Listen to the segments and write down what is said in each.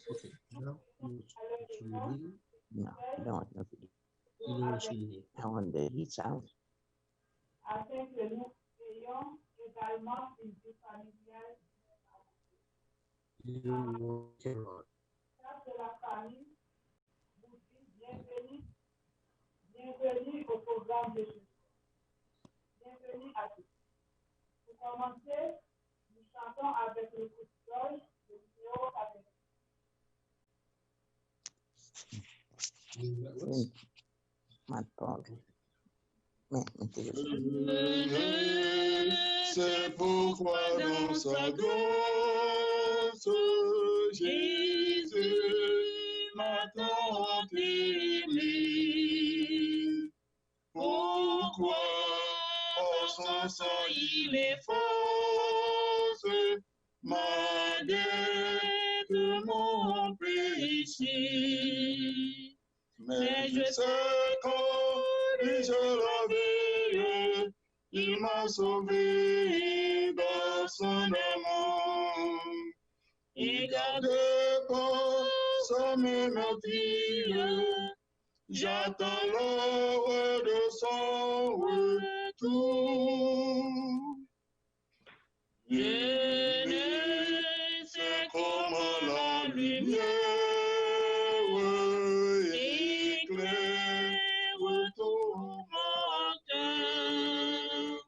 Okay, now sur le lit. Non, non, non. Il est sur le lit. On the heat sound. Afin que nous ayons également une vie familiale. Il est walking around. Ça, c'est la famille. Vous dites bienvenue. Bienvenue au programme de Jésus. Bienvenue à tous. Pour commencer, nous chantons avec le coup de cloche, le numéro 4. Ma pauvre. C'est pourquoi dans sa grâce, Jésus m'a tant aimé. Pourquoi en son sang il efface ma dette, mon péché. Mais je sais quand je l'avais, il m'a sauvé dans son amour. Et gardé par sa main meurtrière, j'attends l'heure de son retour. Je ne sais comment la lumière éclaire tout mon cœur.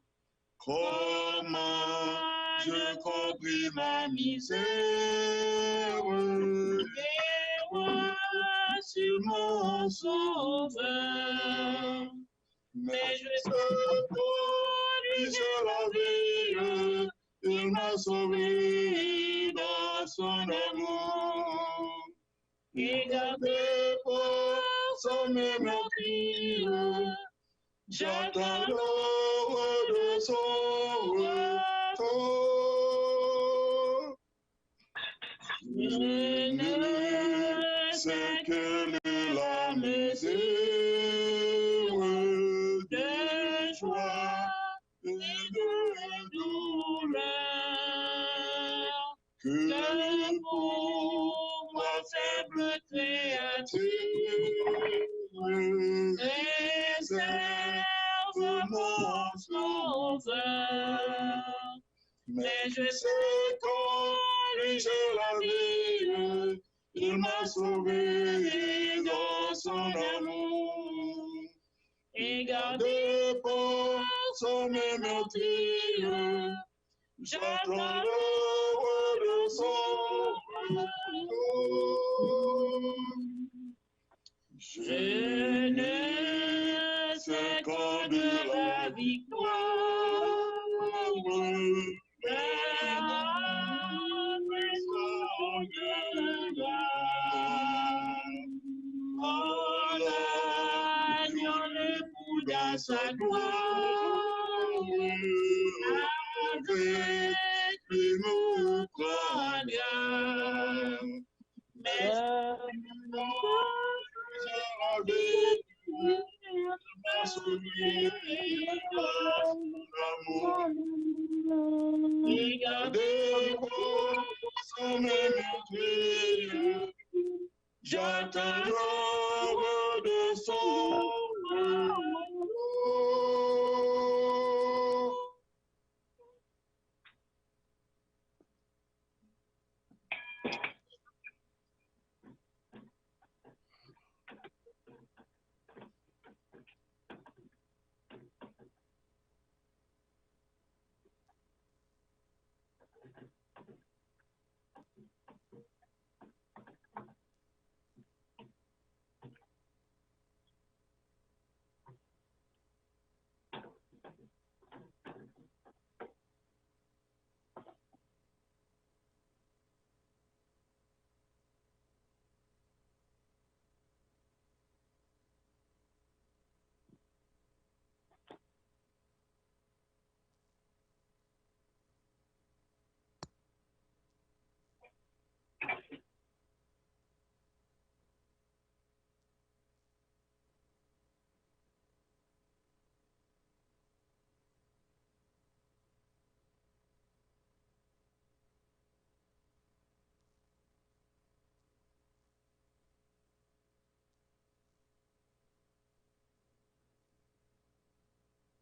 Comment je compris ma misère et vois sur mon sauveur. Mais je sais pour lui je l'avais, il m'a sauvé dans son amour. Et gardé par son même meurtrière, j'attends l'heure de son retour. Je ne sais quelle est la mesure de joie et de douleur que pour ma faible créature réserve mon sauveur. Mais je sais quand lui je l'avais, il m'a sauvé dans son amour. Et gardé par son même meurtrière, j'attends l'heure de son retour. Je ne sais quand de la victoire, mais après son regard, en allant l'époux dans sa gloire, avec lui nous prendra. Mais je l'avais m'a sauvé dans son amour. Et gardé pour son même meurtrière, j'attends l'heure de son retour.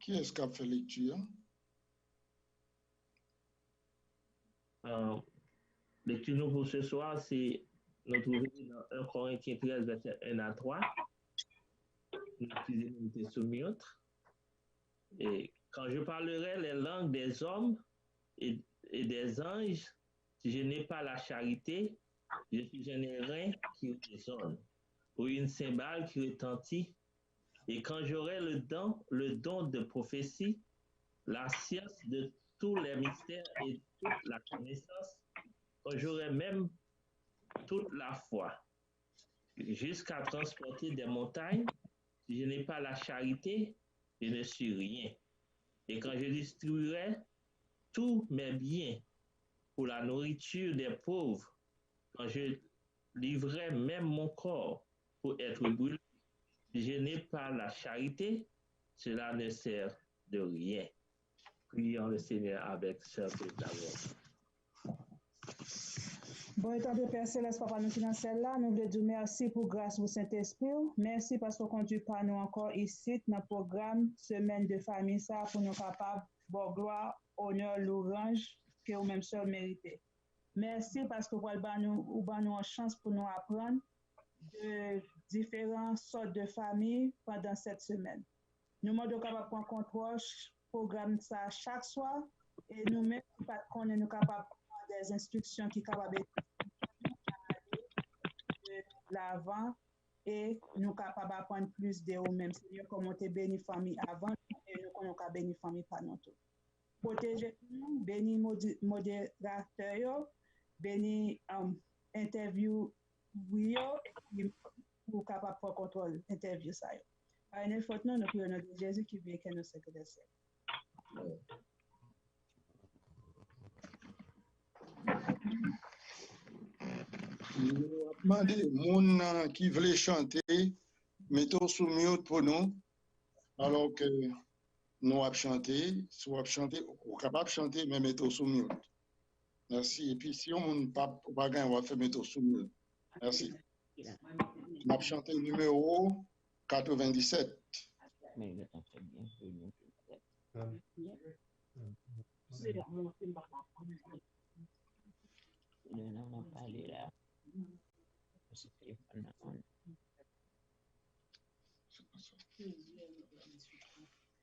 Qui est-ce qui a fait lecture? Lecture pour ce soir, c'est nous trouver dans 1 Corinthiens 13, verset 1 à 3. Nous utilisons sous mute. Et quand je parlerai les langues des hommes et des anges, si je n'ai pas la charité, je suis un rein qui résonne, ou une cymbale qui retentit. Et quand j'aurai le don de prophétie, la science de tous les mystères et toute la connaissance, quand j'aurai même toute la foi, jusqu'à transporter des montagnes, si je n'ai pas la charité, je ne suis rien. Et quand je distribuerai tous mes biens pour la nourriture des pauvres, quand je livrerai même mon corps pour être brûlé, si je n'ai pas la charité, cela ne sert de rien. Prions le Seigneur avec certitude d'abord. Bon, étant de Père Céleste, Papa, nous sommes dans celle-là. Nous voulons dire merci pour grâce au Saint-Esprit. Merci parce que vous conduisez par nous encore ici, dans le programme Semaine de famille, ça, pour nous capables de gloire, honneur, louange, que vous-même seul méritez. Merci parce que vous avez nous une chance pour nous apprendre de différentes sortes de familles pendant cette semaine. Nous sommes capables de prendre contrôle programme ça chaque soir et nous-mêmes, nous capables des instructions qui sont capables de l'avant et nous capables d'apprendre plus de nous-mêmes. Seigneur, comment tu bénis famille avant et nous comment tu bénis famille par nous. Protéger nous, bénis modérateur, bénis interview pour capable de contrôler interview ça. Par une faute, nous prions notre Jésus qui vient que nous sécuriser. Nous demandons moun qui veut chanter, mettons sous mute pour nous, alors que nous avons chanté, si vous chanter, vous capable de chanter, mais mettons sous mute. Merci. Et puis si on n'a pas on va faire mettons sous mute. Merci. On a chanté le numéro 97.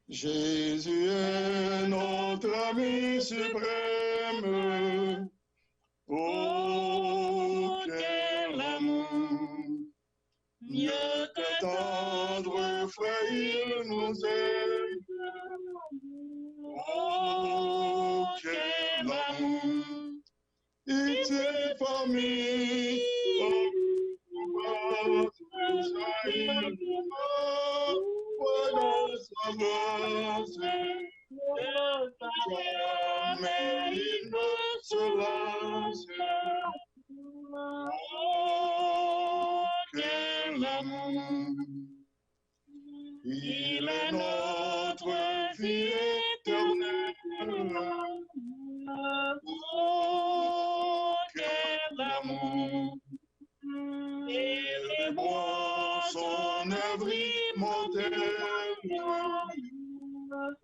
Jésus est notre ami suprême. Oh, quel amour! Mieux que tendre frère, il nous aime. Oh, quel amour! Il s'est formé. Mais il ne se lance. Oh, quel amour! Il est notre vie éternelle. Oh, quel amour! Et les bois son œuvre immortelle.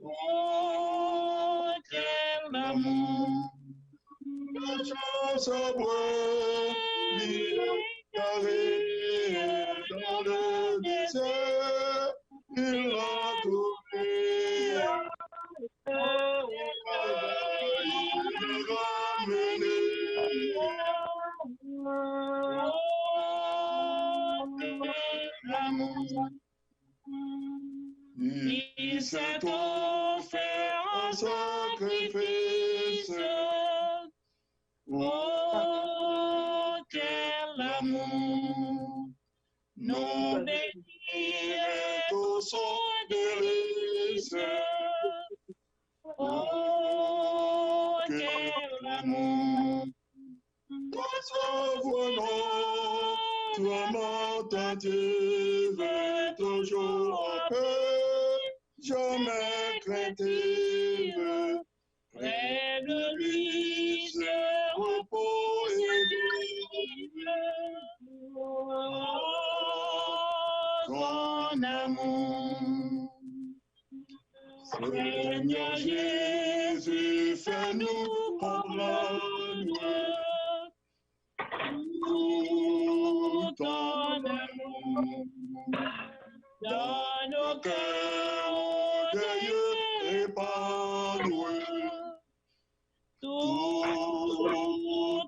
Oh, quel amour! La chance à boire, carré dans le désert, il l'a trouvé. Il l'a ramené. Il s'est offert en sacrifice. Oh, quel amour! Nos désirs au son délice. Oh, quel amour! Toi, vraiment tentative, toujours en paix, jamais craintive. Près de lui se repose son amour. Seigneur Jésus, fais-nous comprendre tout ton amour dans nos cœurs orgueilleux et pardonneux. Tout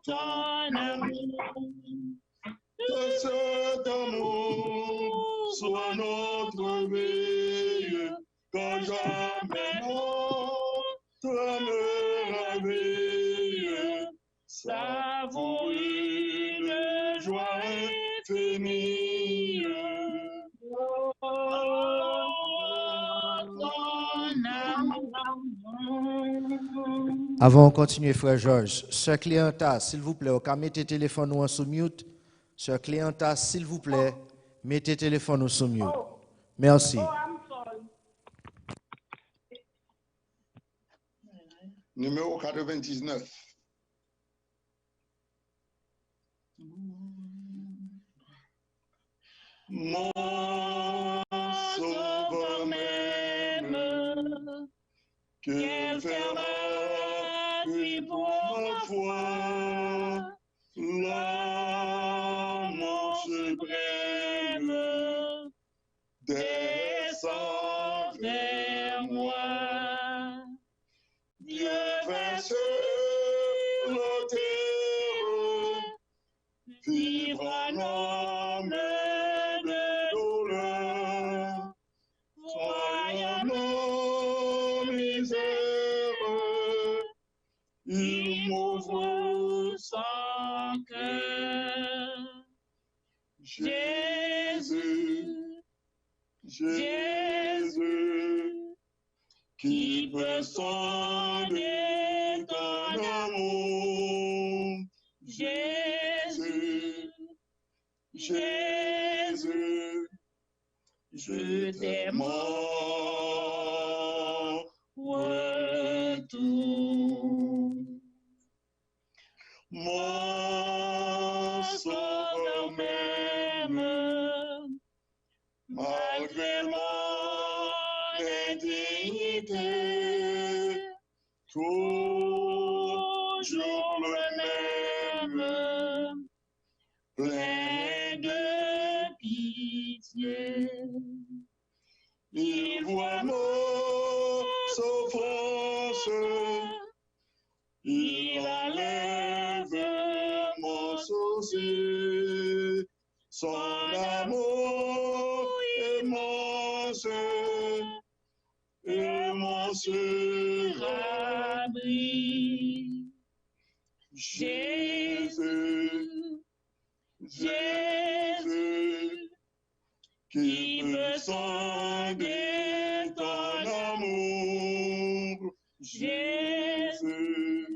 ton amour, que cet amour soit notre vie, que jamais notre merveille, savourer de joie infinie. Avant de continuer, frère Georges, Sœur Cléanta, s'il vous plaît, au mettez téléphone ou sous mute. Sœur Cléanta, s'il vous plaît, mettez téléphone ou sous mute. Merci. Oh, I'm sorry. Numéro 99. Mon sauveur m'aime, qu'il fera puis pour ma foi, l'amour suprême descend vers moi. Dieu vint sur la terre, vivre en homme de douleur, voyant nos misères, il m'ouvre son cœur. Jésus, Jésus, qui peut sonder ton amour. Jésus, Jésus, je t'aime en retour. Mon sauveur m'aime, malgré mon indignité, toujours le même, plein de pitié. Il voit nos souffrances, il enlève mon souci, son amour immense, immense abri. Jésus, Jésus, qui me sonder ton amour. Jésus,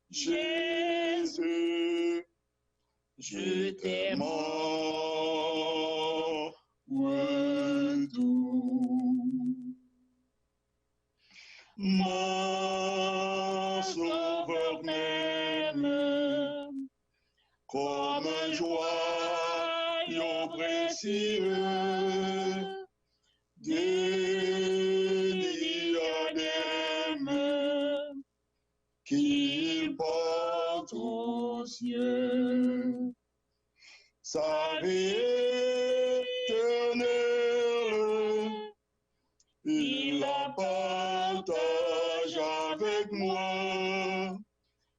Jésus, je t'aime en retour. Mon sauveur m'aime comme un joyau précieux des diadèmes qu'il porte aux cieux. Sa vie éternelle, il la partage avec moi.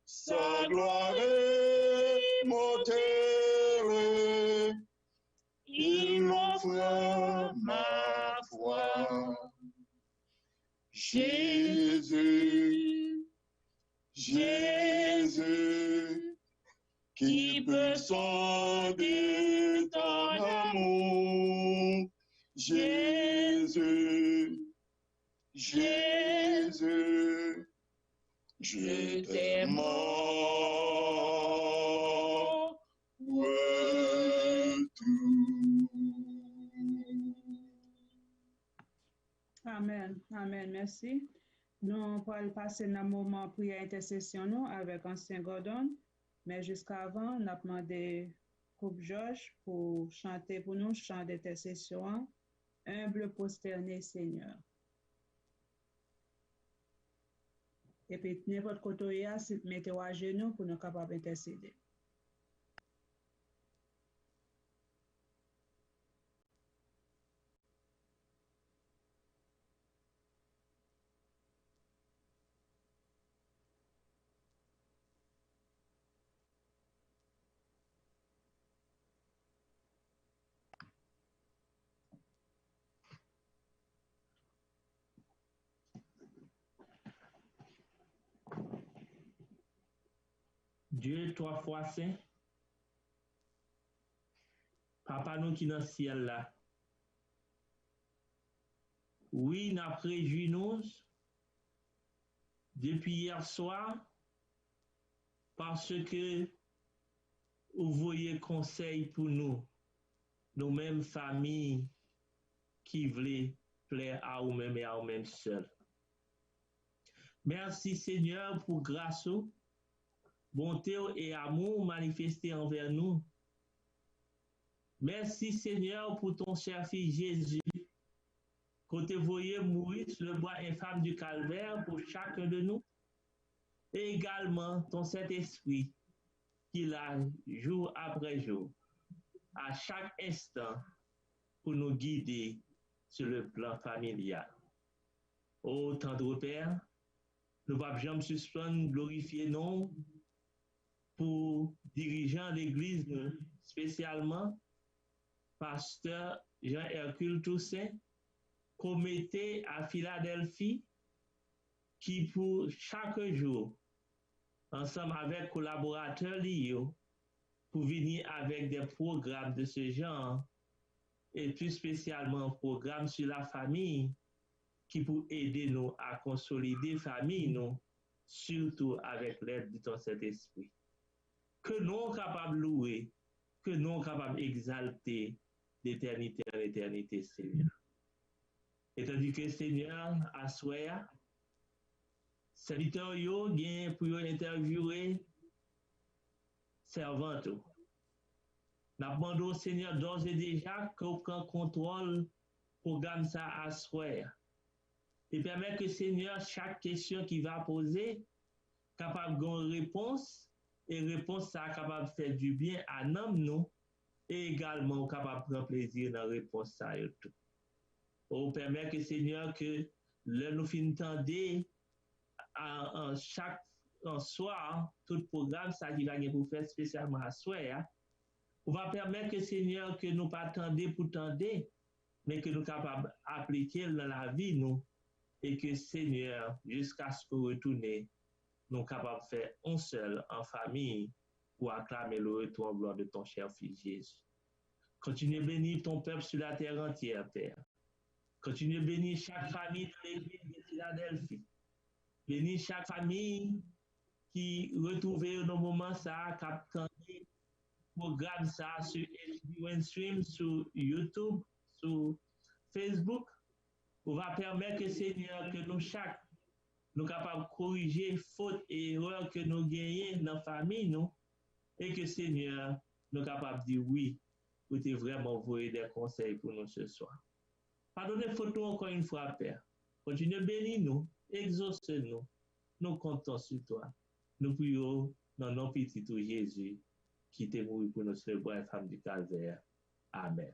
Sa gloire immortelle, il m'offre ma foi. Jésus, Jésus, qui peut sonder ton amour. Jésus, Jésus, je t'aime en retour. Amen. Amen. Merci. Nous allons passer dans le moment prière intercession nous avec ancien Gordon. Mais jusqu'avant, on a demandé Coupe Georges pour chanter pour nous chant d'intercession. Humble prosterné Seigneur. Et puis, n'importe côté, mettez-vous à genoux pour nous capables d'intercéder. Dieu, 3 fois saint, Papa nous qui dans le ciel là. Oui, nous réjouis nous depuis hier soir parce que vous voyez conseil pour nous, nous-mêmes familles qui voulaient plaire à vous-même et à vous-même seuls. Merci Seigneur pour grâce, bonté et amour manifestés envers nous. Merci Seigneur pour ton cher fils Jésus, côté voyez mourir sur le bois infâme du calvaire pour chacun de nous, et également ton Saint-Esprit qui l'a jour après jour, à chaque instant, pour nous guider sur le plan familial. Ô tendre Père, nous ne pouvons jamais suspendre, glorifier non pour dirigeants l'Église, spécialement pasteur Jean-Hercule Toussaint, commettait à Philadelphie, qui pour chaque jour, ensemble avec collaborateurs liés, pour venir avec des programmes de ce genre, et plus spécialement un programme sur la famille, qui pour aider nous à consolider la famille, nous, surtout avec l'aide de ton Saint-Esprit. Que nous sommes capables de louer, que nous sommes capables d'exalter d'éternité en éternité, Seigneur. Et tandis que Seigneur, à soi, serviteur yo gain pour interviewer servante. Nous demandons au Seigneur d'ores et déjà qu'on prenne contrôle programme ça à soi. Et permet que Seigneur, chaque question qu'il va poser, capable de réponse, et réponse ça capable de faire du bien à nous, et également capable de prendre plaisir dans la réponse ça. On permet que Seigneur, que le nous finissons en chaque soir, tout programme, ça qui va pour faire spécialement à soir, on va permettre que Seigneur, que nous pas attendre pour tendre, mais que nous capables d'appliquer dans la vie, nous, et que Seigneur, jusqu'à ce que nous retournions, nous capables de faire un seul en famille pour acclamer le retour en gloire de ton cher fils Jésus. Continue à bénir ton peuple sur la terre entière, Père. Continue à bénir chaque famille de l'église de Philadelphie. Bénis chaque famille qui retrouve nos moments ça, captant programme ça sur SDA Stream, sur YouTube, sur Facebook. On va permettre que Seigneur, que nous chaque, nous capables de corriger fautes et erreurs que nous gagnons dans la famille, nous, et que Seigneur, nous capables de dire oui, pour te vraiment envoyer des conseils pour nous ce soir. Pardonnez faute nous encore une fois, Père. Continue à bénir nous, exauce-nous. Nous comptons sur toi. Nous prions dans nos petits tout Jésus, qui t'est mort pour nous sur le bois et femme du calvaire. Amen.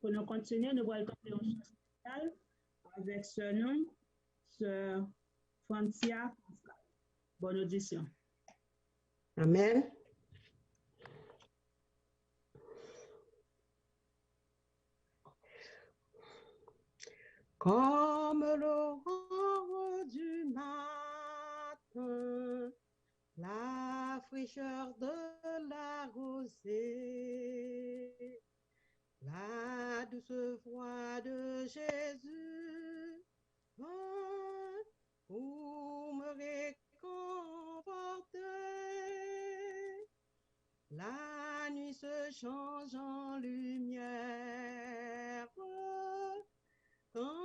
Pour nous continuer, nous allons continuer au spécial avec ce nom, ce Francia Pascal. Bonne audition. Amen. Comme l'aurore du matin, la fraîcheur de la rosée, la douce voix de Jésus vint pour me réconforter. La nuit se change en lumière quand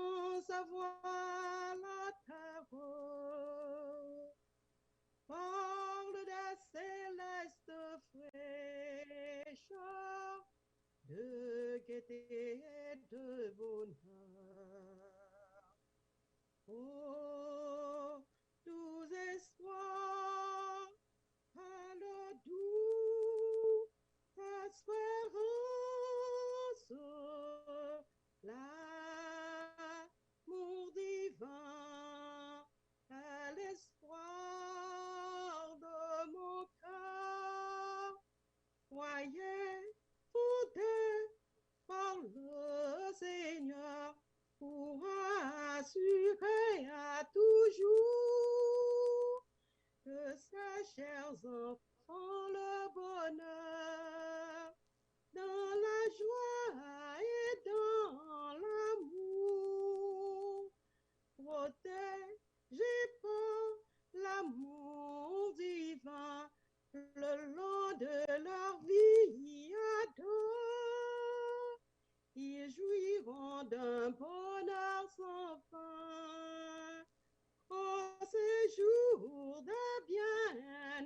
voilà ta voix. Parle de céleste fraîcheur, de gaieté et de bonheur. Oh, doux espoir, à le doux espérance, l'amour divin, à l'espoir de mon cœur. Soyez fondés par le Seigneur pour assurer à toujours que ses chers enfants le bonheur dans la joie et dans l'amour. Protégés par l'amour divin le long de leur vie adore. Ils jouiront d'un bonheur sans fin, au séjour de bienheureux.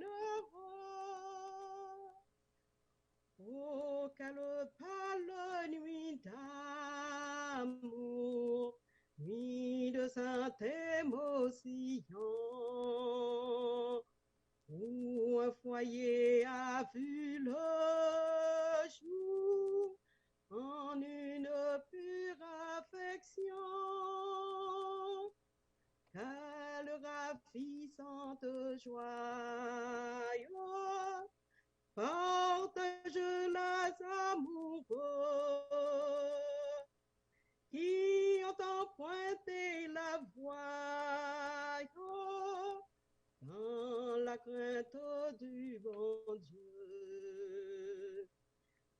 Oh, quelle pâle nuit d'amour, nuit de sainte émotion, où un foyer a vu le jour en une pure affection. Quelle ravissante joie, partage-la amoureux, qui entend pointer la voie dans la crainte du bon Dieu.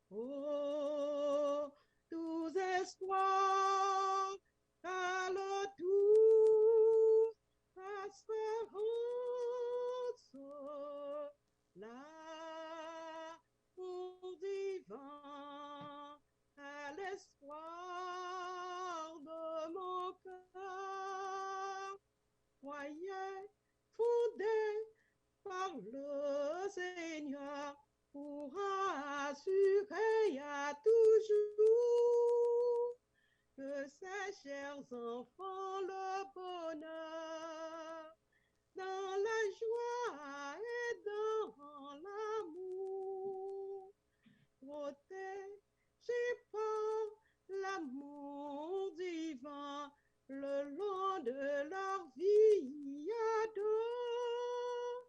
Oh, tous espoirs, à le doux espérance, l'amour divin, à l'espoir de mon cœur. Soyez fondés par le Seigneur pour assurer à toujours que ses chers enfants le bonheur dans la joie et dans l'amour. Protégés par l'amour divin le long de leur vie adore.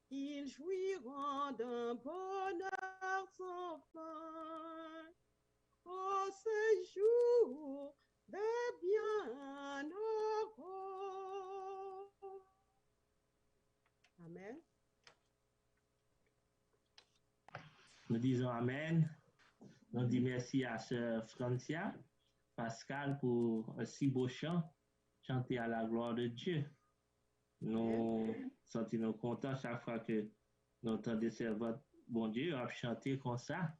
Ils jouiront d'un bonheur sans fin, au séjour de bienheureux. Amen. Nous disons Amen. Nous disons merci à Sœur Francia Pascal pour un si beau chant, chanter à la gloire de Dieu. Nous sentons contents chaque fois que nous entendons servir bon Dieu à chanter comme ça.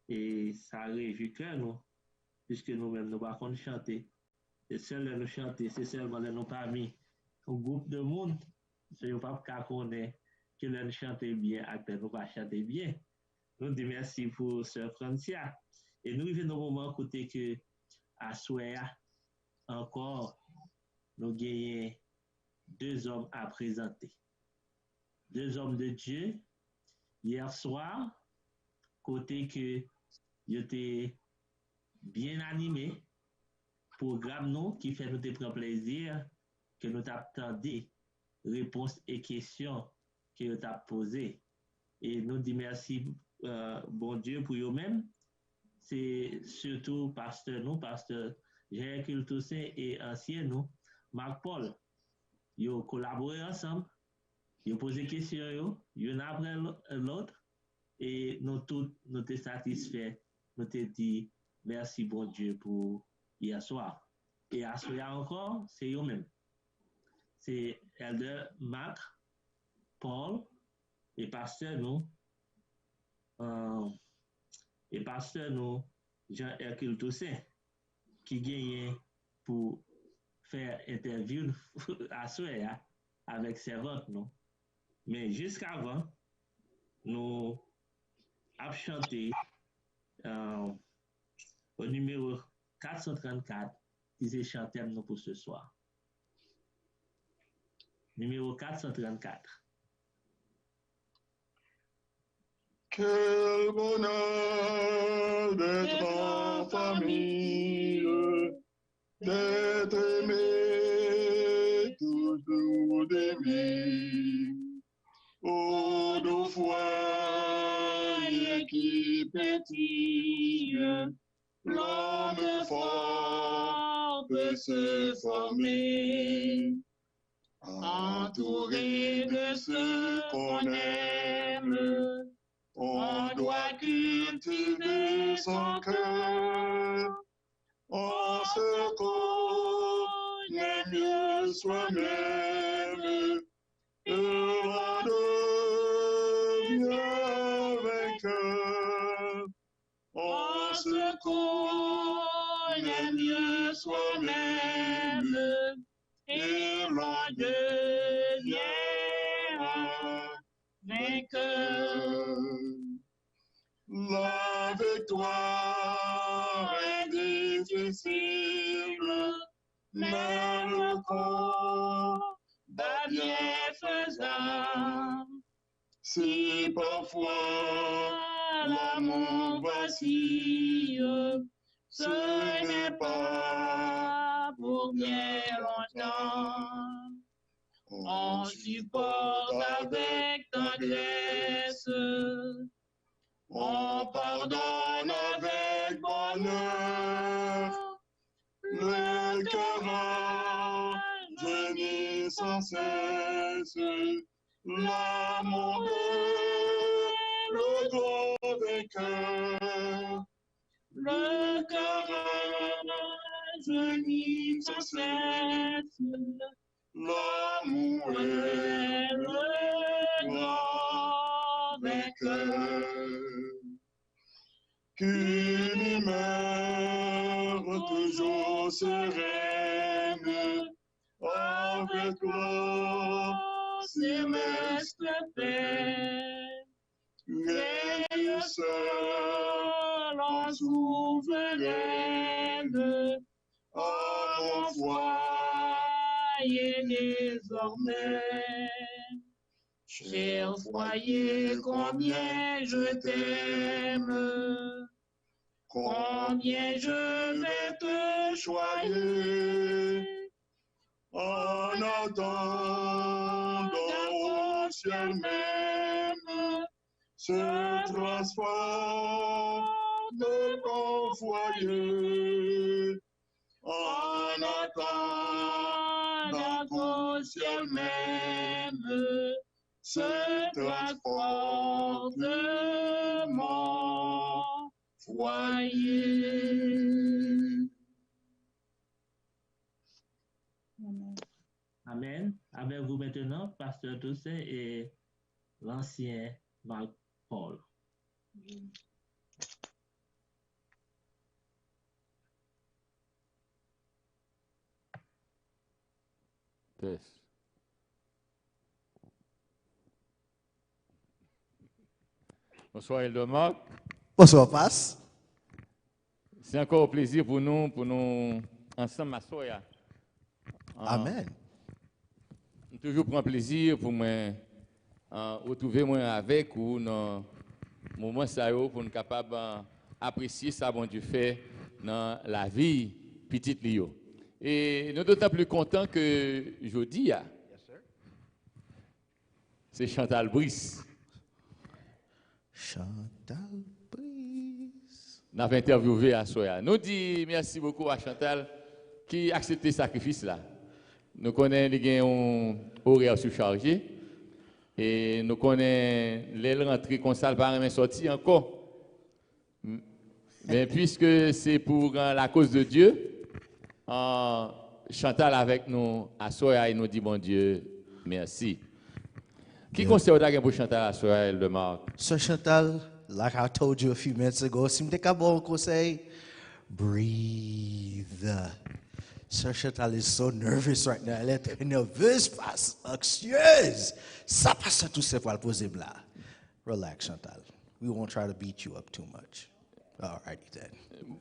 Et ça réjouit cœur nous, puisque nous-mêmes nous ne pouvons pas chanter. Et seul nous chanter, c'est seulement nous pas mis un groupe de monde. Ce n'est pas qu'à connaître que nous chantons bien, et que nous pas chanter bien. Nous disons merci pour Sœur Francia. Et nous vivons au moment côté que à Souéa, encore, nous gagnons 2 hommes à présenter. 2 hommes de Dieu. Hier soir, côté que j'étais bien animé, programme nous qui fait nous prendre plaisir, que nous attendons réponses et questions que nous avons posées. Et nous disons merci, bon Dieu, pour eux-mêmes. C'est surtout pasteur Jean-Hercule Toussaint et ancien nous, Marc Paul. Ils ont collaboré ensemble, ils ont posé des questions, l'un après l'autre, et nous tous, nous sommes satisfaits. Nous te dit merci, bon Dieu, pour hier soir. Et à ce soir encore, c'est eux-mêmes. C'est Elder Marc, Paul, et pasteur nous, Jean-Hercule Toussaint, qui gagne pour faire interview à Soya avec servante, non? Mais jusqu'avant, nous avons chanté au numéro 434, qui est chanté nous pour ce soir. Numéro 434. Quel bonheur d'être en famille, d'être aimé, toujours d'aimer. Ô nos foyers qui pétillent, l'homme fort peut se former. Entouré de ceux qu'on aime, on doit cultiver son cœur. On se connaît mieux soi-même et on devient vainqueur. On se connaît mieux soi-même et l'on devient vainqueur. La victoire est difficile, mais le combat bien faisable. Si parfois l'amour vacille, ce n'est pas pour bien longtemps. On supporte avec tendresse, on pardonne avec bonheur. Le cœur rajeunit sans cesse, l'amour est le grand vainqueur. Le cœur rajeunit sans cesse, l'amour est le grand vainqueur. Qu'une humeur toujours sereine, avec le céleste paix, règne seul en souveraine, à mon foyer désormais. Cher foyer, combien je t'aime, combien je vais te choyer, en attendant au ciel même, se transforme ton foyer, en attendant au ciel même, se transporte mon foyer. Amen. Avec vous maintenant, Pasteur Toussaint et l'ancien Marc Paul. Test. Bonsoir, Eldomac. Bonsoir, Passe. C'est encore un plaisir pour nous ensemble m'asseoir. Amen. Toujours prend plaisir pour moi retrouver moi avec ou dans moment ça pour nous capable apprécier ça bon Dieu fait dans la vie petite Lio. Et nous d'autant plus contents que jeudi c'est Chantal Brice. Chantal Brice. Nous avons interviewé à Soya. Nous disons merci beaucoup à Chantal qui a accepté ce sacrifice là. Nous connaissons les horaires surchargés et nous connaissons les rentrées qu'on ne pas même sortir encore. Mais puisque c'est pour la cause de Dieu, Chantal avec nous à Soya et nous dit bon Dieu, merci. Qui conseille pour Chantal à Soya de Marc? So Chantal, like I told you a few minutes ago, si m'te ka bon conseil, breathe. Sir Chantal is so nervous right now. Elle est très nerveuse, face anxieuse. Ça passe tout ça pour le poser là. Relax, Chantal. We won't try to beat you up too much. All righty then.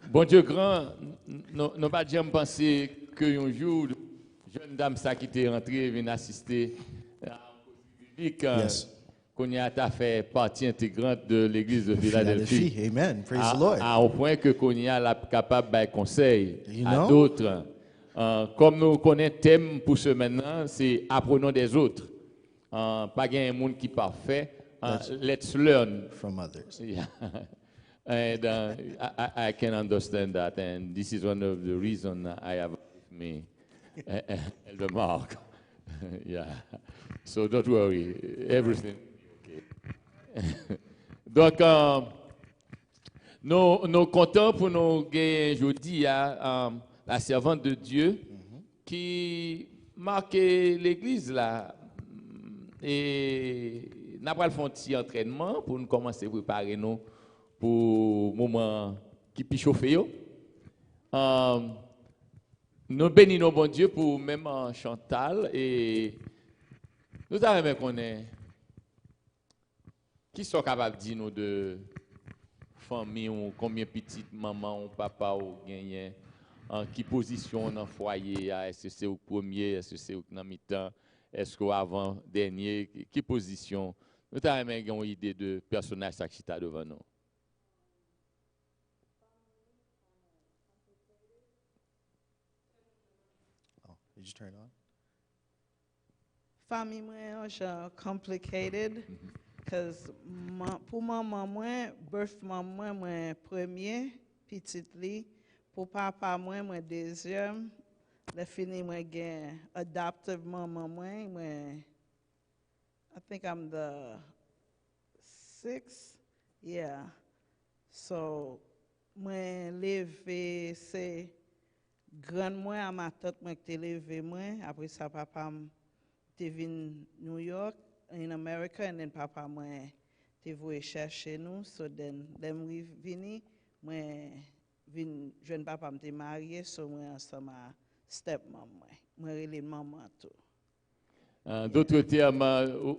Bon Dieu grand, nous pas jamais pensé que un jour, jeune dame ça qui était rentrée vient assister à un public Yes. qu'on y a fait partie intégrante de l'église de Philadelphie. Philadelphie. Amen. Praise the Lord. À un point que qu'on y a la capable de conseil You à know? d'autres. Comme nous connaissons le thème pour ce maintenant, c'est apprenons des autres. Pas un monde qui est parfait. Let's learn From others. Yeah. And I can understand that, and this is one of the reasons I have with me Elder Mark. Yeah. So don't worry, everything will be okay. Donc, nous comptons pour nous gagner aujourd'hui la servante de Dieu qui marque l'église là. Et nous avons fait un petit entraînement pour nous commencer à préparer nous pour le moment qui peut chauffer. Nous bénissons bon Dieu pour même Chantal et nous avons même connaître qui sont capables de dire nous de famille ou combien petites maman ou papa ou gagné en qui position dans le foyer, est-ce que c'est au premier, est-ce que c'est au mi-temps, est-ce qu'au avant dernier, qui position. Nous avons même une idée de personnage qui est devant nous. Did you turn it on? Famille moi genre complicated because pour maman moi birth maman moi premier petite li pour papa moi deuxième le fini moi gain adoptive maman moi I think I'm the sixth, yeah, so moi levé c'est grand moi à ma tante moi qui levé moi après ça papa t'es venu New York in America and then papa moi t'es venu chercher nous so then we vini moi vinn jeune papa m'était marié so moi ensemble stepmom moi relé maman tout. D'autres termes,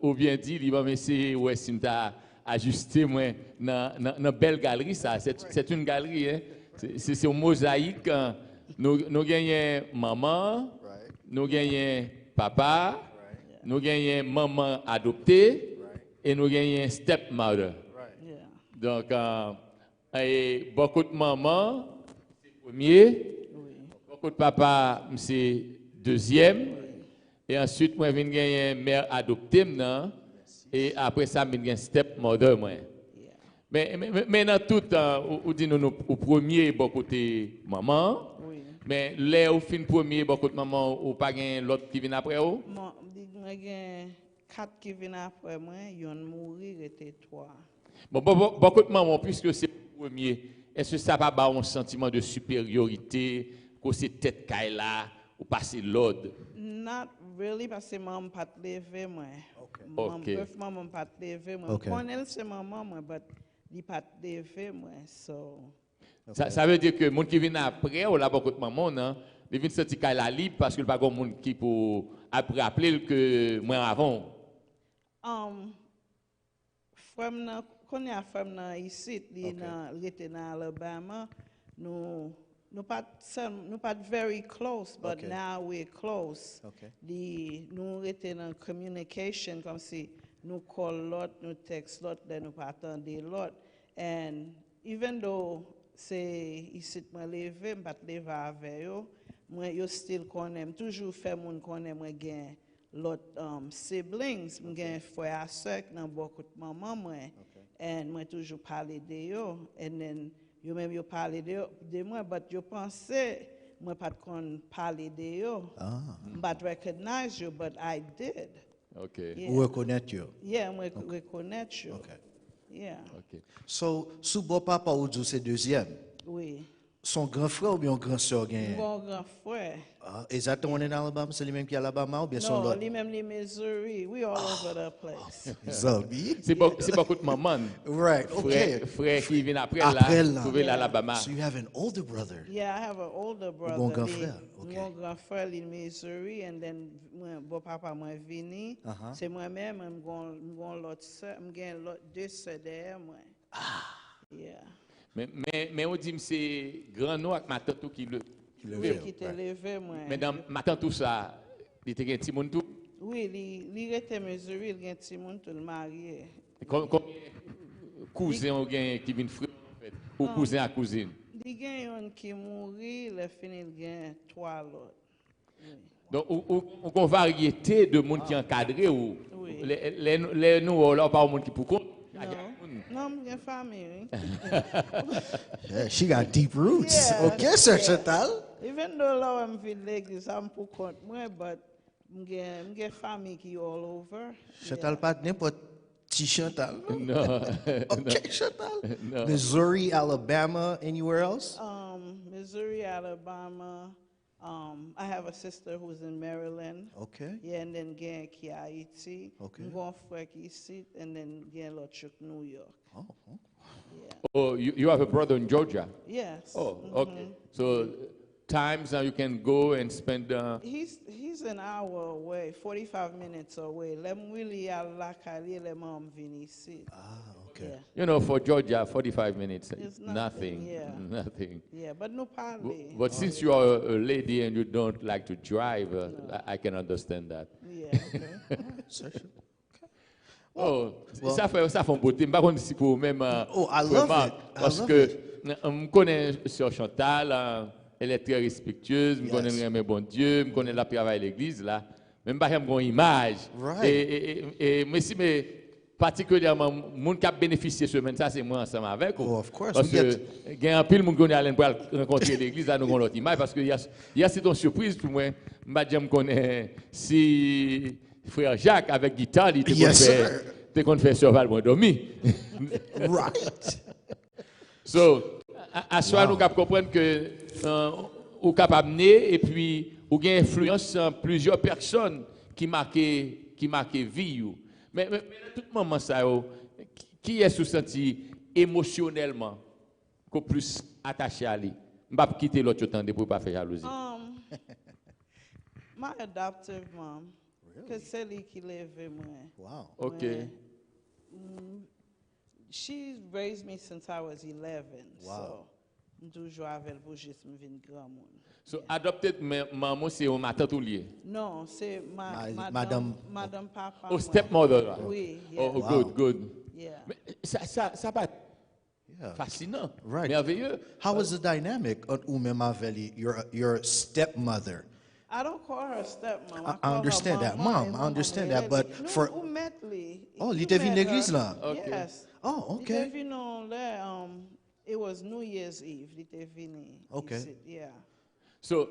ou bien dit, il va essayer ouais si m'ta ajuster moi dans belle galerie ça, c'est une galerie hein. C'est une mosaïque. Nous gagnons maman, nous gagnons papa, nous gagnons maman adoptée et nous gagnons stepmother. Donc, beaucoup de maman, c'est premier, beaucoup de papa, c'est deuxième, et ensuite, moi, je viens gagner mère adoptée, et après ça, je gagne stepmother. Mais dans tout, on dit nous au premier, beaucoup de maman. Mais là, au fin premier, beaucoup de maman, ou pas l'autre qui vient après vous? Moi, j'ai 4 qui viennent après moi, ils ont mouru, était 3. Bon, beaucoup de mamans, puisque c'est le premier, est-ce que ça va avoir un sentiment de supériorité, que c'est tête caille là, ou passer l'autre? Not really, parce que maman pas levé moi. Okay. Maman pas levé moi. Connais c'est maman moi, but il pas levé moi, so. Ça veut dire que les gens qui viennent après, ou là beaucoup de mamans, ils viennent sentir qu'elle est libre parce qu'il n'y a pas de monde qui peut après appeler que moi avant. Quand il y a femme ici, dans Alabama, nous pas very close, but now we're close. Nous étions en communication comme si nous call lot, nous text lot, then nous pas attendre lot. And even though c'est ici moi lever, pas lever avec yo, moi yo still connais, toujours fait moun connais moi gain lot siblings, moi gain frère sœur dans beaucoup de maman moi. And moi toujours parler de yo, and then yo même yo parler de moi, but yo pensais moi pas qu'on parler de yo, but recognize you, but I did. Okay. Yeah. Ou reconnaître you. Yeah, moi reconnaître you. Okay. Yeah. Okay. So, sous bon papa ou c'est deuxième. Oui. Son grand frère ou bien grand soeur gagne? Mon grand frère. Is that the one in Alabama? C'est lui-même qui est Alabama ou bien son No, l'autre? lui-même les Missouri. We all over the place. Zalbi? C'est beaucoup de maman. Right, okay. Frère qui vient après Après là, là. trouver l'Alabama. So you have an older brother. Yeah, I have an older brother. Mon grand frère, okay. Mon grand frère in Missouri, and then mon papa moi vini. C'est moi-même, m'gon l'autre sœur, m'gen l'autre deux sœurs derrière moi. Yeah. Mais on dit que c'est grand nom avec ma tante qui le Qui te levé moi. mais dans ma tante tout ça, il était un petit monde tout. Oui, il était Missouri, il gen ti moun tout marié. Combien cousin ou gen qui vient frère en fait ou cousin à cousine. Il gen yon qui mouri, le fini il gen 3 l'autre. Donc on variété de monde qui encadré ou Oui. les nous là pas monde qui pour compte. Non, j'ai famille. Yeah, she got deep roots. Yeah, Okay, Sir Chantal. Even though là I'm feel l'église, I'm pour compte moi, but j'ai famille qui all over. Chantal pas n'importe petit Chantal. Non. Okay, Chantal. No. Missouri, Alabama, anywhere else? Missouri, Alabama. I have a sister who's in Maryland. Okay. Yeah, and then gen qui a Haiti. Okay. M'gon frère qui ici, and then gen l'autre chuk New York. Oh. Yeah. Oh, you have a brother in Georgia. Yes. Oh, okay. So times now you can go and spend. He's an hour away, 45 minutes away. Lem really a la kali le mam vini ici. Okay. Yeah. You know, for Georgia, 45 minutes, It's nothing, yeah. nothing. Yeah, but no party. But since you are a lady and you don't like to drive, I can understand that. Yeah, okay. Sir Chantal. Oh, ça fait un beauté. Par contre, si pour même. Oh, I love remarque, it. parce love que it. je connais Sœur Chantal, elle est très respectueuse, je connais mes bon Dieu, je connais la travail à l'église là. Même pas une image. Right. Et mais particulièrement, moun qui a bénéficié de ce semaine, ça c'est moi ensemble avec. Oh, of course. Parce We que il y a un pile moun qui allait pour rencontrer l'église, là nous avons l'autre image parce que il y a c'est une surprise pour moi. Je connais si frère Jacques avec guitare, il était qu'on fait surval moi dormi. Right. So à soi nous capable comprendre que ou capable mener et puis ou gain influence sur plusieurs personnes qui marquent vie ou. Mais dans tout moment ça qui est senti émotionnellement qu'on plus attaché à lui. Je vais quitter l'autre temps pour pas faire jalousie. My adoptive mom. Because c'est lui qui lève moi. Wow. OK. She raised me since I was 11. Wow. So, toujours avec elle pour juste me venir grand monde. So adopted maman c'est ma tante ou lié. Non, c'est Madame Papa. Oh, stepmother. Là. Oui, yeah. Oh, Wow. good. Yeah. Mais ça va Yeah. fascinant, Right. merveilleux. How was the dynamic ou même avec your stepmother? I don't call her stepmom. I call her understand that. Mom, I understand that, but no, for- who met Lee? Oh, You il était venu met l'église her. là? Okay. Yes. Oh, Il okay. était venu là, it was New Year's Eve. Il était venu. Okay. Ici, yeah. So,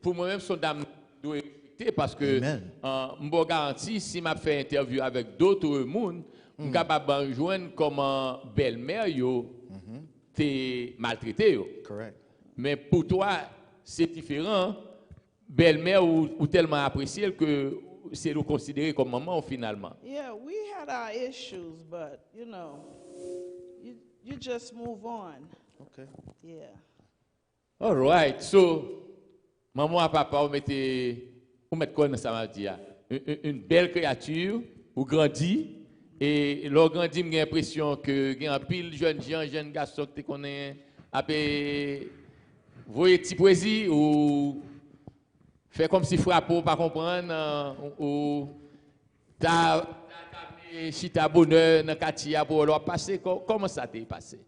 pour moi-même, son dame doit respecter parce que Amen. je peux garantir, si je fais interview avec d'autres personnes, je suis capable de joindre comment belle-mère t'es maltraité. Correct. Mais pour toi, c'est différent. Belle-mère ou tellement appréciée que c'est le considéré comme maman finalement. Yeah, we had our issues, but you know, you just move on. Okay. Yeah. All right. So, maman et papa, vous mettez quoi dans ça m'a dit? Une belle créature, vous grandit. Et lorsque grandit, j'ai l'impression que il y a un pile jeunes gens, jeunes garçons qui connaissent, après, vous voyez petit plaisir ou fait comme si frappe pas comprendre ou t'as chita bonheur dans quartier pour leur passer comment ça t'est passé?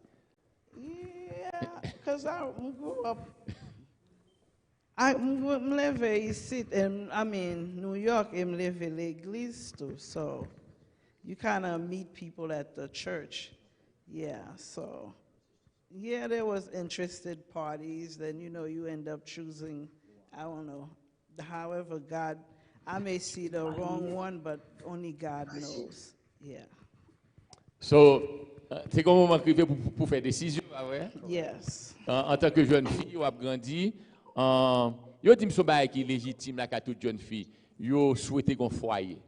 Yeah, because I grew up. I live ici, and I mean New York. I live in l'église too, so you kind of meet people at the church. Yeah, so yeah, there was interested parties. Then you end up choosing. I don't know. However, God, I may see the wrong one, but only God knows. Yeah. So, c'est comme moment crivé pour faire décision Ah ouais? Yes. En tant que jeune fille, vous avez grandi. Yo dit que c'est qui est légitime là qu'à toute jeune fille. Yo souhaité qu'on foyer.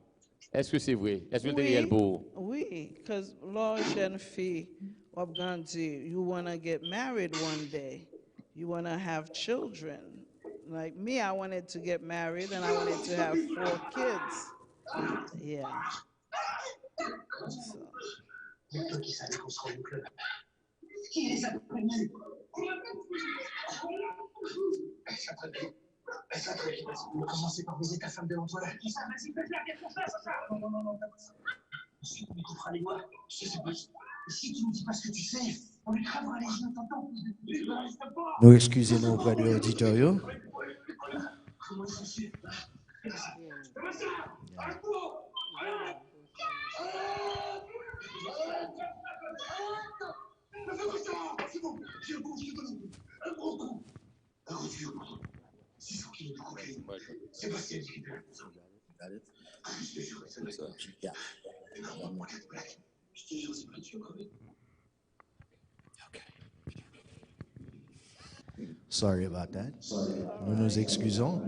Est-ce que c'est vrai? Est-ce que c'est réel pour vous? Oui, because law jeune fille, wap grandi, you want to get married one day. You want to have children. Like me, I wanted to get married and I wanted to have 4 kids. Yeah. So, Nous excusez-nous auprès de l'auditeur. Yo. Sorry about that. Nous nous excusons.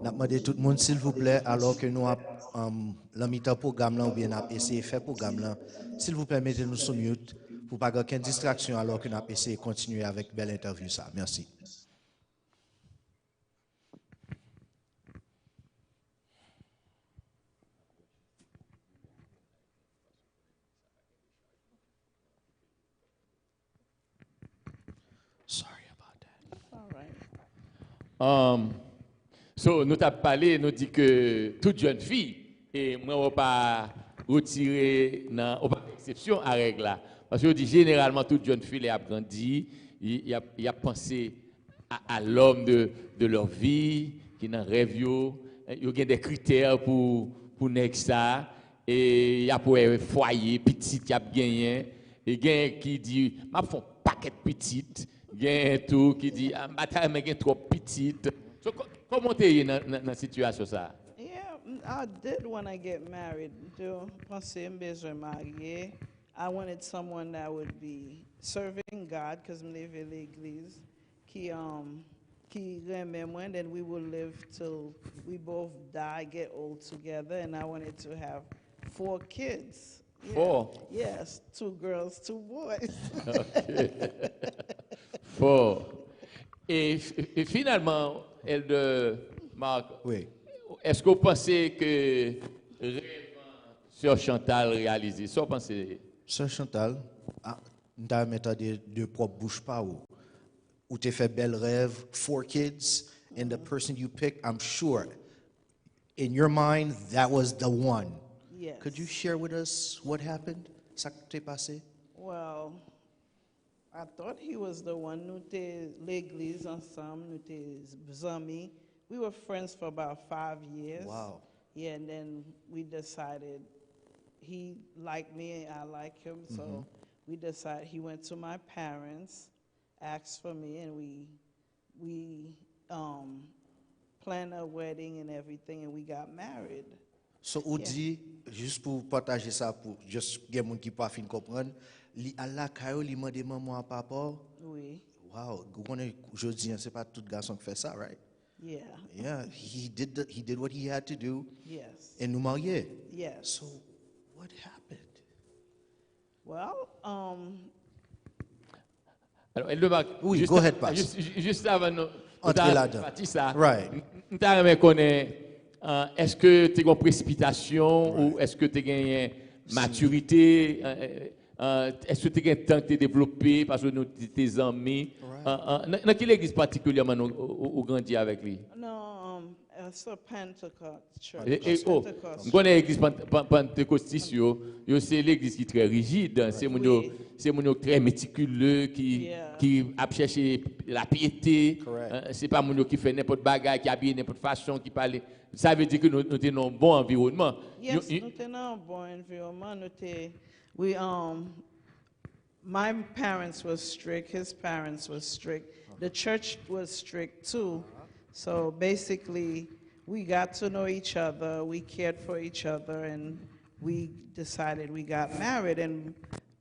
N'a demandé tout le monde s'il vous plaît alors que nous l'ami programme là ou bien n'a essayé faire programme là, s'il vous plaît mettez-nous sur mute pour pas aucune distraction alors que nous avons essayé de continuer avec belle interview ça. Merci. Sorry about that. all right. So, nous avons parlé, nous dit que toute jeune fille, et moi, on ne va pas retirer, on pas exception à règle là. Parce que dit généralement, toute jeune fille, elle a grandi, il a pensé à l'homme de leur vie, qui n'a rêve, il y a des critères pour ça, et il y a pour un foyer petit qui a gagné, et il y a qui dit, je fais un paquet de petites, il y a tout qui dit, je suis trop petite. So, comment tu es dans la situation ça? Yeah, I did when I get married. Do penser besoin marier. I wanted someone that would be serving God because I live in l'église. Qui aimait moi, then we will live till we both die, get old together, and I wanted to have 4 kids. Yeah. 4? Yes, 2 girls, 2 boys. Okay. 4. Et finalement, elle de Marc, Oui. est-ce que vous pensez que rêve sur Chantal réalisé? Ça, vous pensez? Sœur Chantal, nous avons mis de propre bouche pas où tu fait bel rêve, 4 kids, and the person you picked, I'm sure, in your mind, that was the one. Yes. Could you share with us what happened? Ça t'est passé? Well, I thought he was the one. Nous t'es l'église ensemble, nous t'es amis. We were friends for about 5 years. Wow. Yeah, and then we decided he liked me, I like him, so we decided he went to my parents, asked for me, and we planned a wedding and everything, and we got married. So, ou dit, juste pour partager ça, pour juste que les gens qui pas fin comprendre, li Allah kayo li mande maman à papa. Oui. Wow, aujourd'hui, c'est pas tout garçon qui fait ça, right? Yeah. Yeah, he did what he had to do. Yes. Et nous marier. Yes. So, what happened? Well, Alors, elle demande. Oui, go ahead, Pat. Juste avant nous. Entrer là-dedans. Right. Nous t'avons connaître. Est-ce que tu as une précipitation ou est-ce que tu as une maturité? Est-ce que tu as un temps de te développer parce que nous tes amis? Dans quelle église particulièrement nous grandi avec lui? no, it's a Pentecost church. Je connais l'église pentecostiste, c'est l'église qui est très rigide, c'est mon très méticuleux qui a cherché la piété, c'est pas mon qui fait n'importe bagaille, qui habille n'importe façon, qui parle. Ça veut dire que nous sommes dans un bon environnement. Yes, nous sommes dans un bon environnement. My parents were strict, his parents were strict. The church was strict too. So basically, we got to know each other, we cared for each other, and we decided we got married. And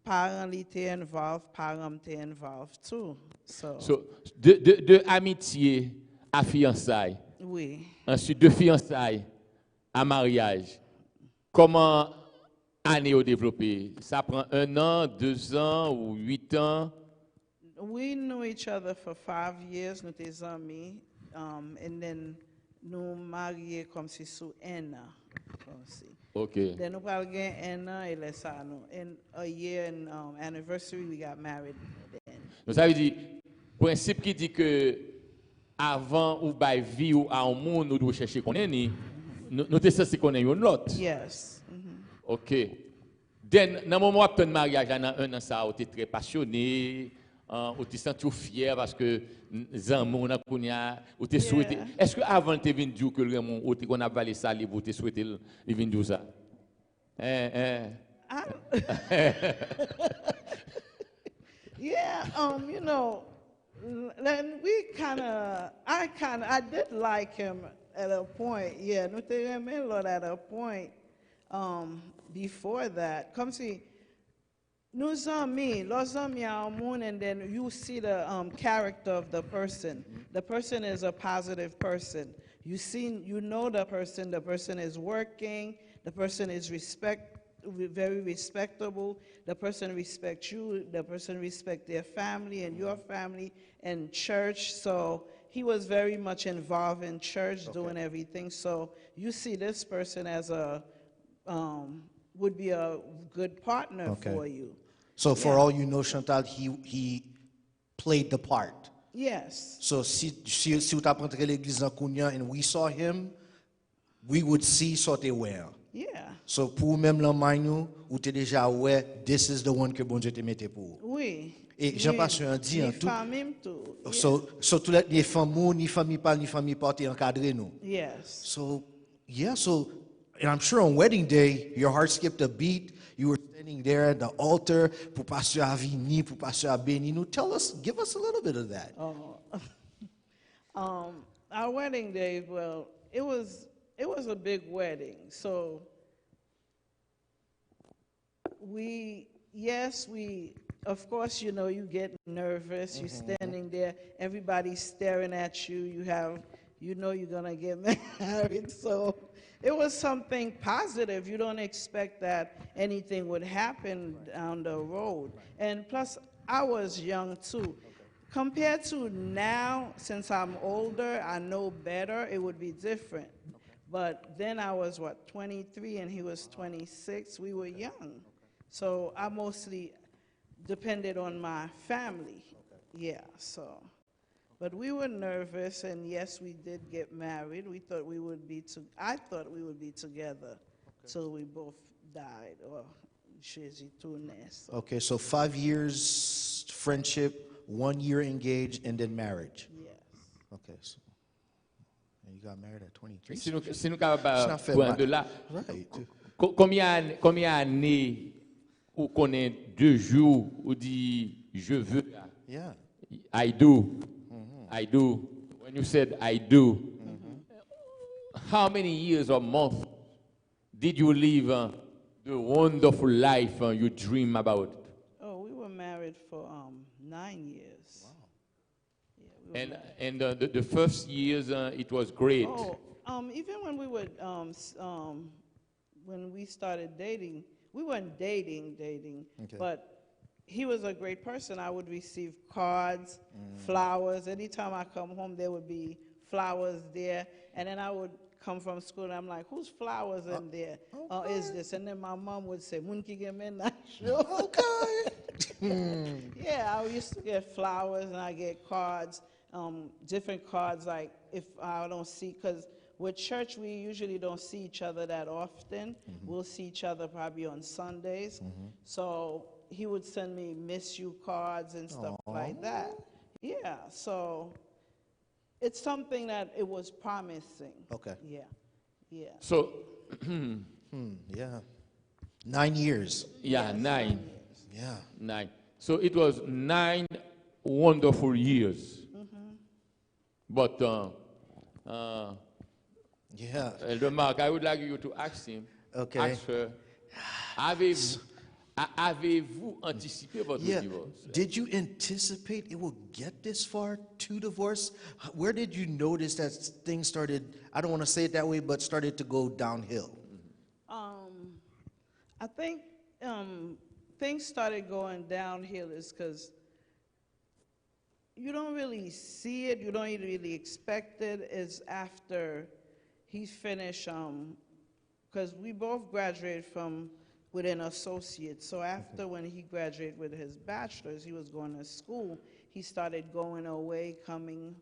parents étaient involved, parents étaient involved too. So, De amitié à fiançailles, oui. ensuite de fiançailles à mariage, comment année au développé? Ça prend 1 an, 2 ans ou 8 ans? We knew each other for 5 years, nous étions amis, and then nous mariés comme si sous 1 an. Comme si. OK. Then nous parlons 1 an et laisse ça nous. In a year and anniversary, we got married then. Donc ça veut dire, principe qui dit que avant ou by vie ou à un monde, nous devons chercher qu'on est ni, nous sommes censés connaître une autre. Yes. OK. Then, dans le moment où tu as un mariage, dans 1 an, ça, tu es très passionné, tu te sens fier parce que les amours, tu souhaité. Est-ce que avant tu venu dire que le monde, tu a valé ça, tu souhaité venir dire ça? Yeah, you know, then I did like him at a point. Yeah, nous te aimé Lord at a point. Before that, come see, nous amis, los amis à un monde, and then you see the character of the person. The person is a positive person. You know the person is working, the person is very respectable, the person respects you, the person respects their family and your family and church. So he was very much involved in church, doing everything. So you see this person as would be a good partner for you. So for all you know, Chantal, he played the part. Yes. So si vous rentré l'église en Kounia and we saw him, we would see sorte where. Yeah. So pour même l'amagne nous, ou t'es déjà ouais, this is the one que bon Dieu te mette pour. Oui. Et Jean Pasteur a dit en tout. So tout les femmes ni famille pas ni famille pas t'es encadré nous. Yes. So and I'm sure on wedding day your heart skipped a beat. You were standing there at the altar pour Pasteur Avini, pour Pasteur Abeni. Nous give us a little bit of that. Our wedding day, well, it was a big wedding. So of course, you know, you get nervous. You're standing there, everybody's staring at you. You know you're gonna get married. So it was something positive. You don't expect that anything would happen down the road. And plus, I was young too. Compared to now, since I'm older, I know better, it would be different. But then I was, 23 and he was 26. We were young. So I mostly depended on my family. Yeah, so. But we were nervous, and yes, we did get married. I thought we would be together till we both died, or so. Okay, so 5 years friendship, 1 year engaged, and then marriage. Yes. Okay, so and you got married at 23. Si nous capables de là, right. Combien d'années ou connaît 2 jours ou dit je veux? Yeah. I do. I do. When you said I do, how many years or months did you live the wonderful life you dream about? Oh, we were married for 9 years. Wow. Yeah, and the first years it was great. Oh, even when we would when we started dating, we weren't dating, but he was a great person. I would receive cards, flowers. Anytime I come home, there would be flowers there. And then I would come from school, and I'm like, whose flowers in there? Is this? And then my mom would say, Munki Gemena. Okay. Yeah, I used to get flowers, and I get cards, different cards, like if I don't see, because with church, we usually don't see each other that often. We'll see each other probably on Sundays. So he would send me miss you cards and stuff like that. Yeah, so it's something that it was promising. Okay. Yeah. So, yeah. 9 years. Yeah, Yes, 9. Yeah. 9. So it was 9 wonderful years. But, Yeah. Elder Mark, I would like you to ask him. Okay. Ask her, Avez-vous anticipé votre Yeah. divorce? Did you anticipate it will get this far to divorce? Where did you notice that things started, I don't want to say it that way, but started to go downhill? I think things started going downhill is because you don't really see it, you don't really expect it. It's after he finished, because we both graduated from with an associate. So after when he graduated with his bachelor's, he was going to school. He started going away, coming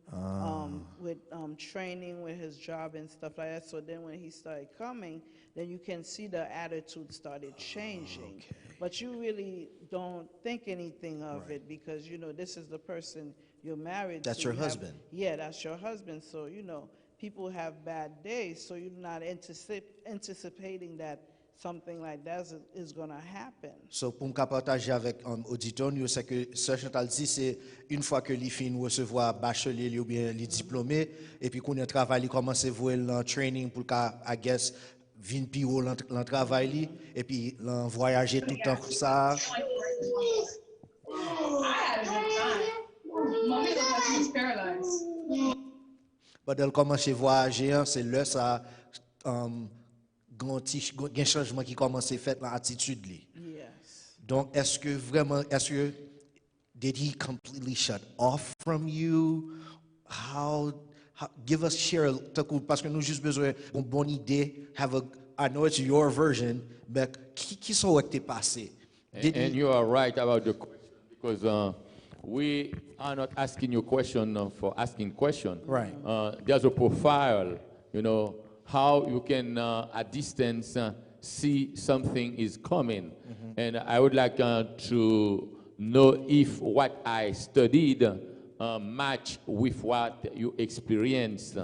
with training with his job and stuff like that. So then when he started coming, then you can see the attitude started changing. But you really don't think anything of it because, you know, this is the person you're married to. That's your husband. Yeah, that's your husband. So, you know, people have bad days, so you're not anticipating that something like that is going to happen. So, pour me partager avec auditeur, c'est que Sœur Chantal dit, c'est une fois que les filles recevoir bachelier ou bien les diplômés, et puis qu'on a travaillé, commence à voir le training pour qu'à, I guess, vin pi haut le travail, et puis voyager tout le temps comme ça. Mommy looked like she was paralyzed. But elle commence à voyager, c'est là ça, un changement qui commence à faire dans l'attitude. Yes. Donc, est-ce que, did he completely shut off from you? Give us, share, parce que nous juste besoin d'une bonne idée, I know it's your version, mais qui sont que t'es passé? And you are right about the question because we are not asking you question for asking question. Right. There's a profile, you know, how you can at distance see something is coming. And I would like to know if what I studied match with what you experienced.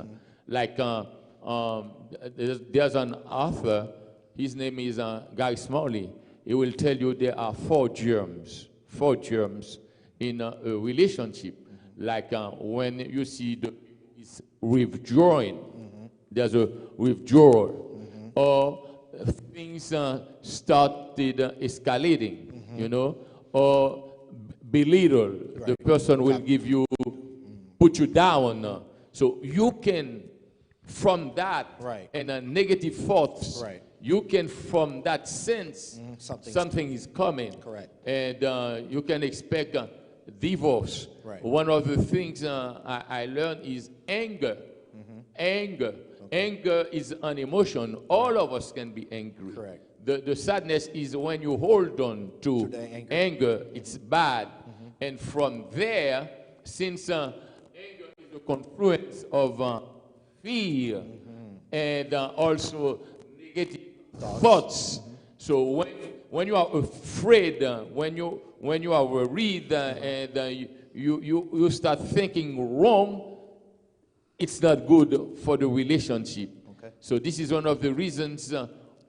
Like there's an author, his name is Guy Smalley. He will tell you there are four germs in a relationship. Like when you see it's withdrawing, there's a withdrawal, or things started escalating, you know, or belittle. Right. The person will give you, put you down. So you can, from that and negative thoughts, you can, from that sense, something is coming. Correct. And you can expect divorce. Right. One of the things I learned is anger. Anger. Anger is an emotion. All of us can be angry. Correct. The sadness is when you hold on to the anger, it's bad. And from there, since anger is a confluence of fear and also negative thoughts. So when you are afraid, when you are worried, and you start thinking wrong, it's not good for the relationship. Okay. So this is one of the reasons.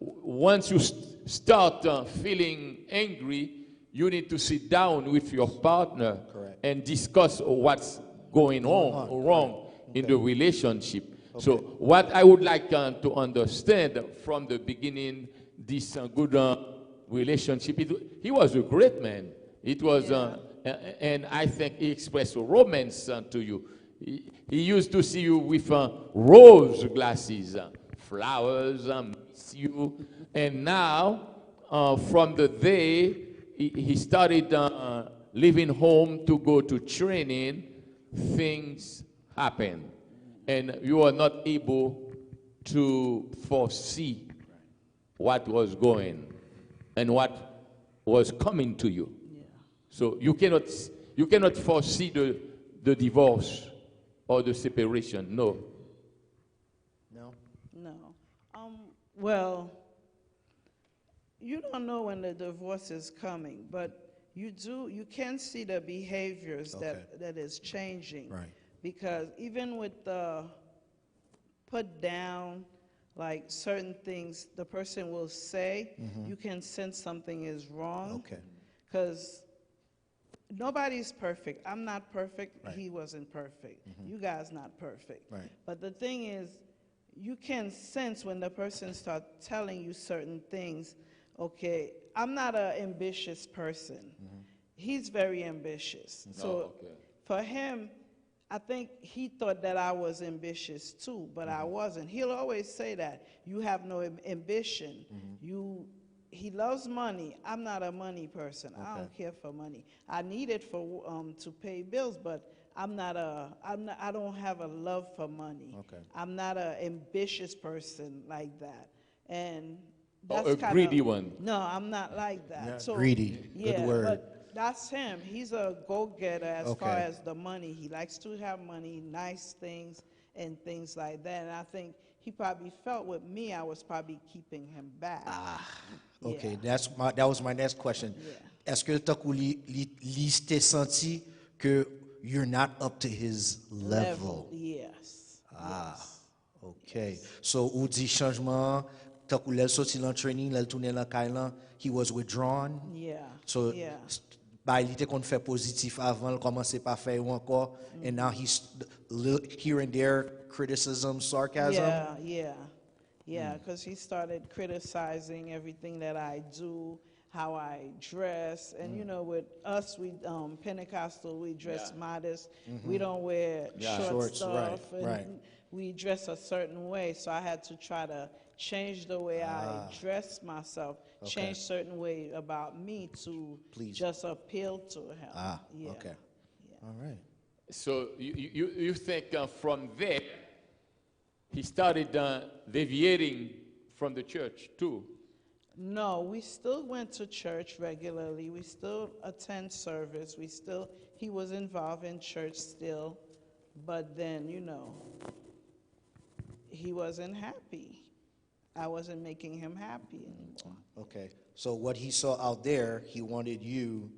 Once you start feeling angry, you need to sit down with your partner and discuss what's going on wrong in the relationship. Okay. So what I would like to understand from the beginning, this good relationship, he was a great man. It was, and I think he expressed romance to you. He used to see you with rose glasses, flowers, miss you. And now, from the day he started leaving home to go to training, things happen. And you are not able to foresee what was going and what was coming to you. Yeah. So you cannot foresee the divorce or the separation. No. No. Well, you don't know when the divorce is coming, but you can see the behaviors that is changing. Right. Because even with the put down, like certain things the person will say, you can sense something is wrong. Okay. Because nobody's perfect. I'm not perfect. Right. He wasn't perfect. You guys not perfect. Right. But the thing is, you can sense when the person starts telling you certain things, Okay, I'm not an ambitious person. He's very ambitious. So okay. for him, I think he thought that I was ambitious too, but I wasn't. He'll always say that you have no ambition. He loves money. I'm not a money person. I don't care for money. I need it for to pay bills, but I don't have a love for money. Okay. I'm not an ambitious person like that. And Or that's a kind greedy of, one. no, I'm not like that. Yeah, So, greedy. Good yeah, word. but that's him. He's a go-getter as far Okay. as the money. He likes to have money, nice things, and things like that. And I think he probably felt with me, I was probably keeping him back. Okay, Yeah. that was my next question. Yeah. Est-ce que tant qu'on t'es senti que you're not up to his level? Yes. Yes. Okay. So, ou dit changement, tant qu'on l'a sorti dans training, l'a tourné dans Kailan, he was withdrawn. Yeah. So, yeah. bah, il était qu'on fait positif avant, il commençait pas faire ou encore, and now he's here and there, criticism, sarcasm. Yeah, because he started criticizing everything that I do, how I dress, and you know, with us, we Pentecostal, we dress modest. We don't wear short Shorts, stuff, right, and right. we dress a certain way. So I had to try to change the way I dress myself, change certain way about me to Please. just appeal to him. Yeah. Okay. All right. So you think from there, he started deviating from the church too? No, we still went to church regularly. We still attend service. He was involved in church still. But then, you know, he wasn't happy. I wasn't making him happy anymore. Okay. So what he saw out there, he wanted you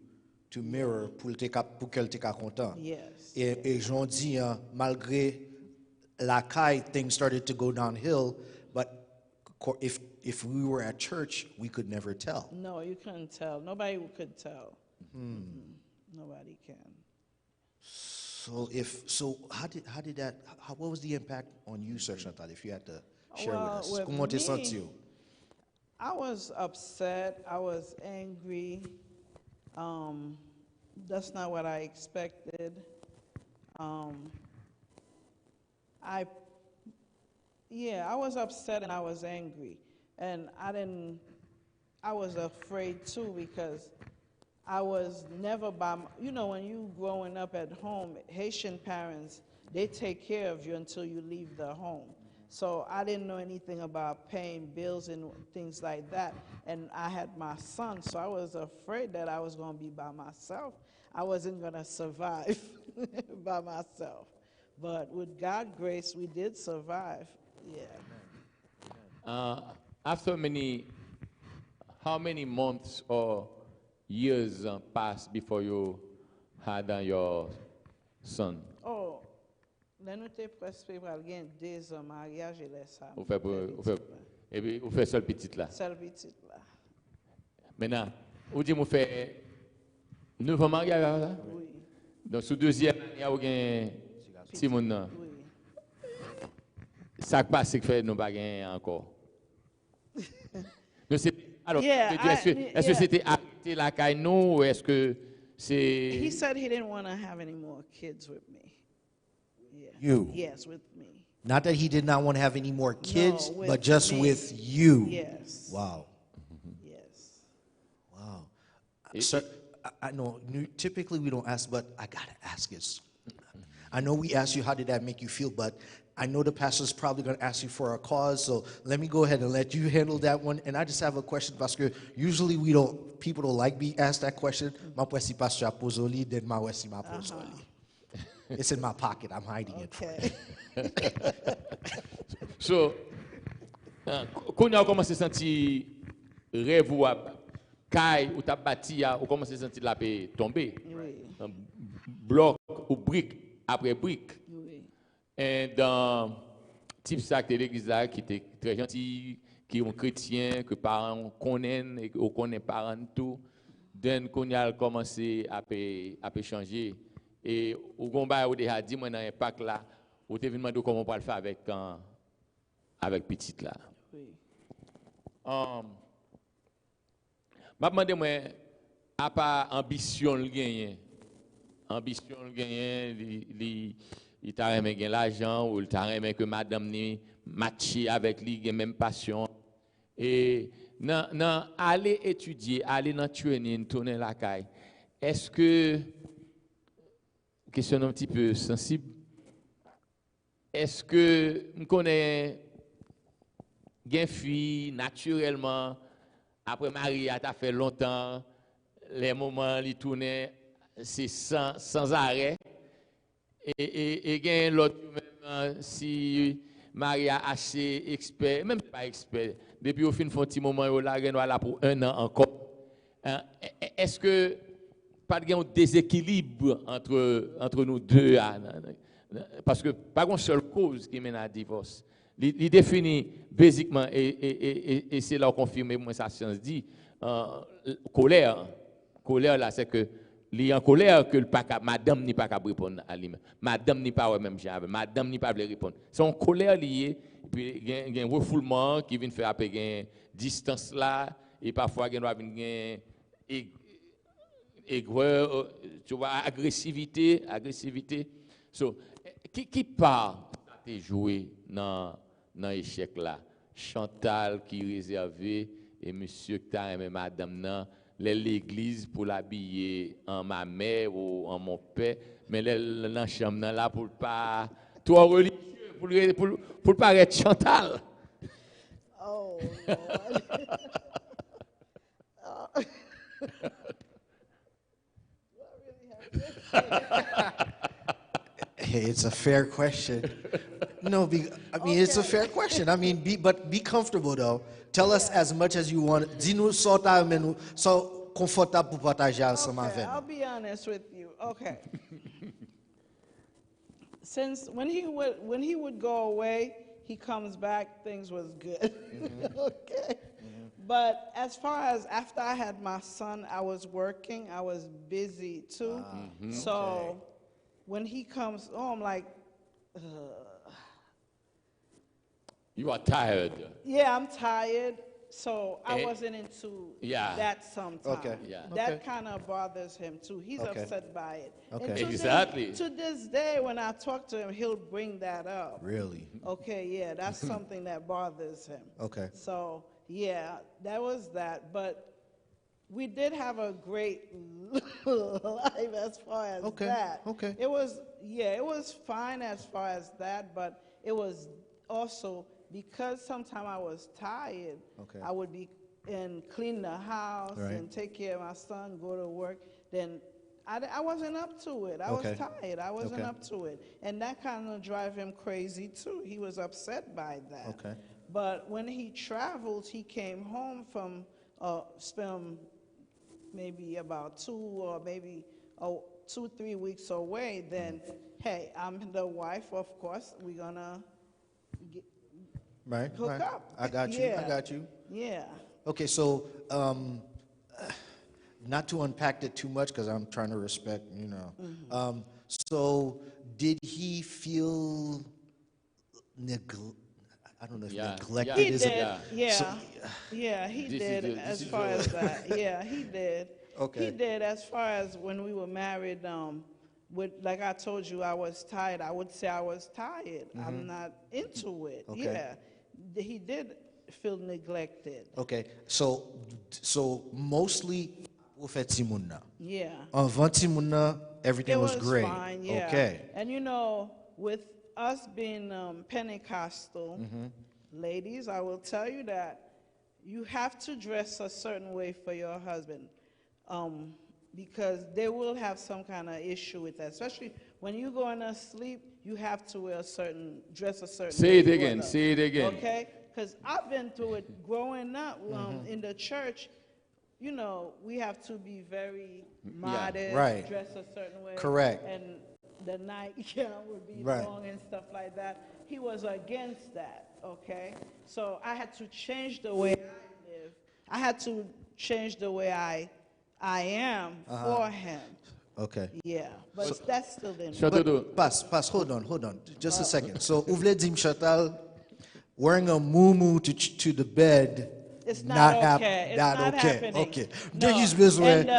to mirror pour qu'elle te content. Yes. Et j'en dis, malgré la caille, things started to go downhill, but if we were at church, we could never tell. No, you couldn't tell. Nobody could tell. Nobody can. So what was the impact on you, Sir Chantal, if you had to share with us? With Comment t'es me, senti? I was upset. I was angry. That's not what I expected. I was upset and I was angry. And I was afraid too because I was never when you growing up at home, Haitian parents, they take care of you until you leave the home. So I didn't know anything about paying bills and things like that. And I had my son, so I was afraid that I was going to be by myself. I wasn't going to survive by myself. But with God's grace, we did survive. Yeah. How many months or years passed before you had your son? Oh, là nous t'es presque pour gagner 2 ans mariage et laisse ça. Et puis, vous faites seul petit là. Seul petit là. Maintenant, vous dites, vous faites 9 ans mariage là? Oui. Donc, sous deuxième année, il y a un petit monde. Oui. Ça passe que fait nous pas gagner encore. Alors, est-ce que c'était arrêté la caille nous ou est-ce que c'est He said he didn't want to have any more kids with me. Yeah. You. Yes, with me. Not that he did not want to have any more kids, with but just me. with you. Yes. Wow. Yes. Wow. Sir, I know typically we don't ask, but I got to ask this. I know we asked you how did that make you feel, but I know the pastor's probably going to ask you for a cause, so let me go ahead and let you handle that one. And I just have a question, Pastor. Usually people don't like being asked that question. Ma si pastor posoli, then ma wesi ma posoli. It's in my pocket. I'm hiding it. Okay. So, quand on a commencé à sentir rêve ou caille ou ta bâti, on commence à sentir la paix tomber. Oui. Bloc ou brique après brique. Oui. Et dans type ça que l'église là qui était très gentil, qui est un chrétien que parents connaissent et qu'on connaît parents tout, then qu'on a commencé à changer et au combat où déjà dit moi dans impact là, au événement de comment on va le faire avec petite là. Oui. Je me demande, moi, à part ambition, le gagner. Ambition, le gagner, il t'a aimé gagner l'argent, ou il t'a aimé que madame ni matché avec lui, il a même passion. Et non, aller étudier, aller dans le training, tourner la caille. Est-ce que, question un petit peu sensible, est-ce que je connais une fille naturellement, après Marie, elle t'a fait longtemps, les moments, ils tournaient, c'est sans arrêt. Et gain l'autre même si Maria assez expert, même pas expert, depuis au fin de un petit moment, là, là pour 1 an encore. Est-ce que pas de déséquilibre entre nous deux? Parce que pas une seule cause qui mène à divorce. Il définit basiquement, et c'est là confirmé, moi, sa science dit, colère. Colère, là, c'est que il est en colère que madame n'est pas capable de répondre à lui. Madame n'est pas même j'avais. Madame n'est pas capable de répondre. C'est en colère liée. Puis il y a un refoulement qui vient faire après une distance là. Et parfois il y a une aigreur, tu vois, agressivité. So, qui part de jouer dans l'échec là? Chantal qui est réservé et monsieur qui a aimé madame nan. L'église pour l'habiller en ma mère ou en mon père, mais dans la chambre là pour pas trop religieux, pour pas être Chantal. Oh, Lord. Hey, it's a fair question. No, it's a fair question. I mean, but be comfortable though. Tell us as much as you want. Dis-nous so confortable pour partager ensemble avec. I'll be honest with you. Okay. Since when he would go away, he comes back, things was good. Okay. But as far as after I had my son, I was working, I was busy too. So when he comes home, like, You are tired. yeah, I'm tired. So I wasn't into Yeah. that sometimes. Okay. Yeah. That kind of bothers him too. He's Okay. upset by it. Okay. And to Exactly. to this day, when I talk to him, he'll bring that up. Really? Okay, yeah, that's something that bothers him. Okay. So, yeah, that was that. But we did have a great life as far as Okay, that. okay. It was fine as far as that, but it was also because sometimes I was tired, Okay. I would be and clean the house Right. and take care of my son, go to work. Then I wasn't up to it. I Okay. was tired. I wasn't Okay. up to it. And that kind of drive him crazy too. He was upset by that. Okay. But when he travels, he came home from spent maybe about 2 or maybe 2-3 weeks away. Then, hey, I'm the wife, of course. We're gonna Right. hook right. up. I got you. Yeah. I got you. Yeah. Okay, so not to unpack it too much because I'm trying to respect, you know. So did he feel I don't know if Yeah, neglected He is did. a, Yeah. So- Yeah, he This is did the- as this is far the- as that. Yeah, he did. Okay. He did as far as when we were married. Like I told you, I was tired. I would say I was tired. I'm not into it. Okay. Yeah, he did feel neglected. Okay, so mostly vous faites Timuna. Yeah. Avant Timuna, everything It was great. fine, yeah. Okay. And you know, with us being Pentecostal ladies, I will tell you that you have to dress a certain way for your husband, because they will have some kind of issue with that. Especially when you're going to sleep, you have to dress a certain Say way it for again, them. say it again. Okay? Because I've been through it growing up in the church. You know, we have to be very modest, right. dress a certain way. Correct. And the nightgown would be Right. long and stuff like that. He was against that, okay? So I had to change the way I live. I had to change the way I am for him. Okay. Yeah, but that's still in me. Chantal, Pass, hold on. Just a second. So, vous voulez dire, Chantal, wearing a muumuu to the bed It's not okay. It's not not okay. happening. Okay. No. There's besoin. And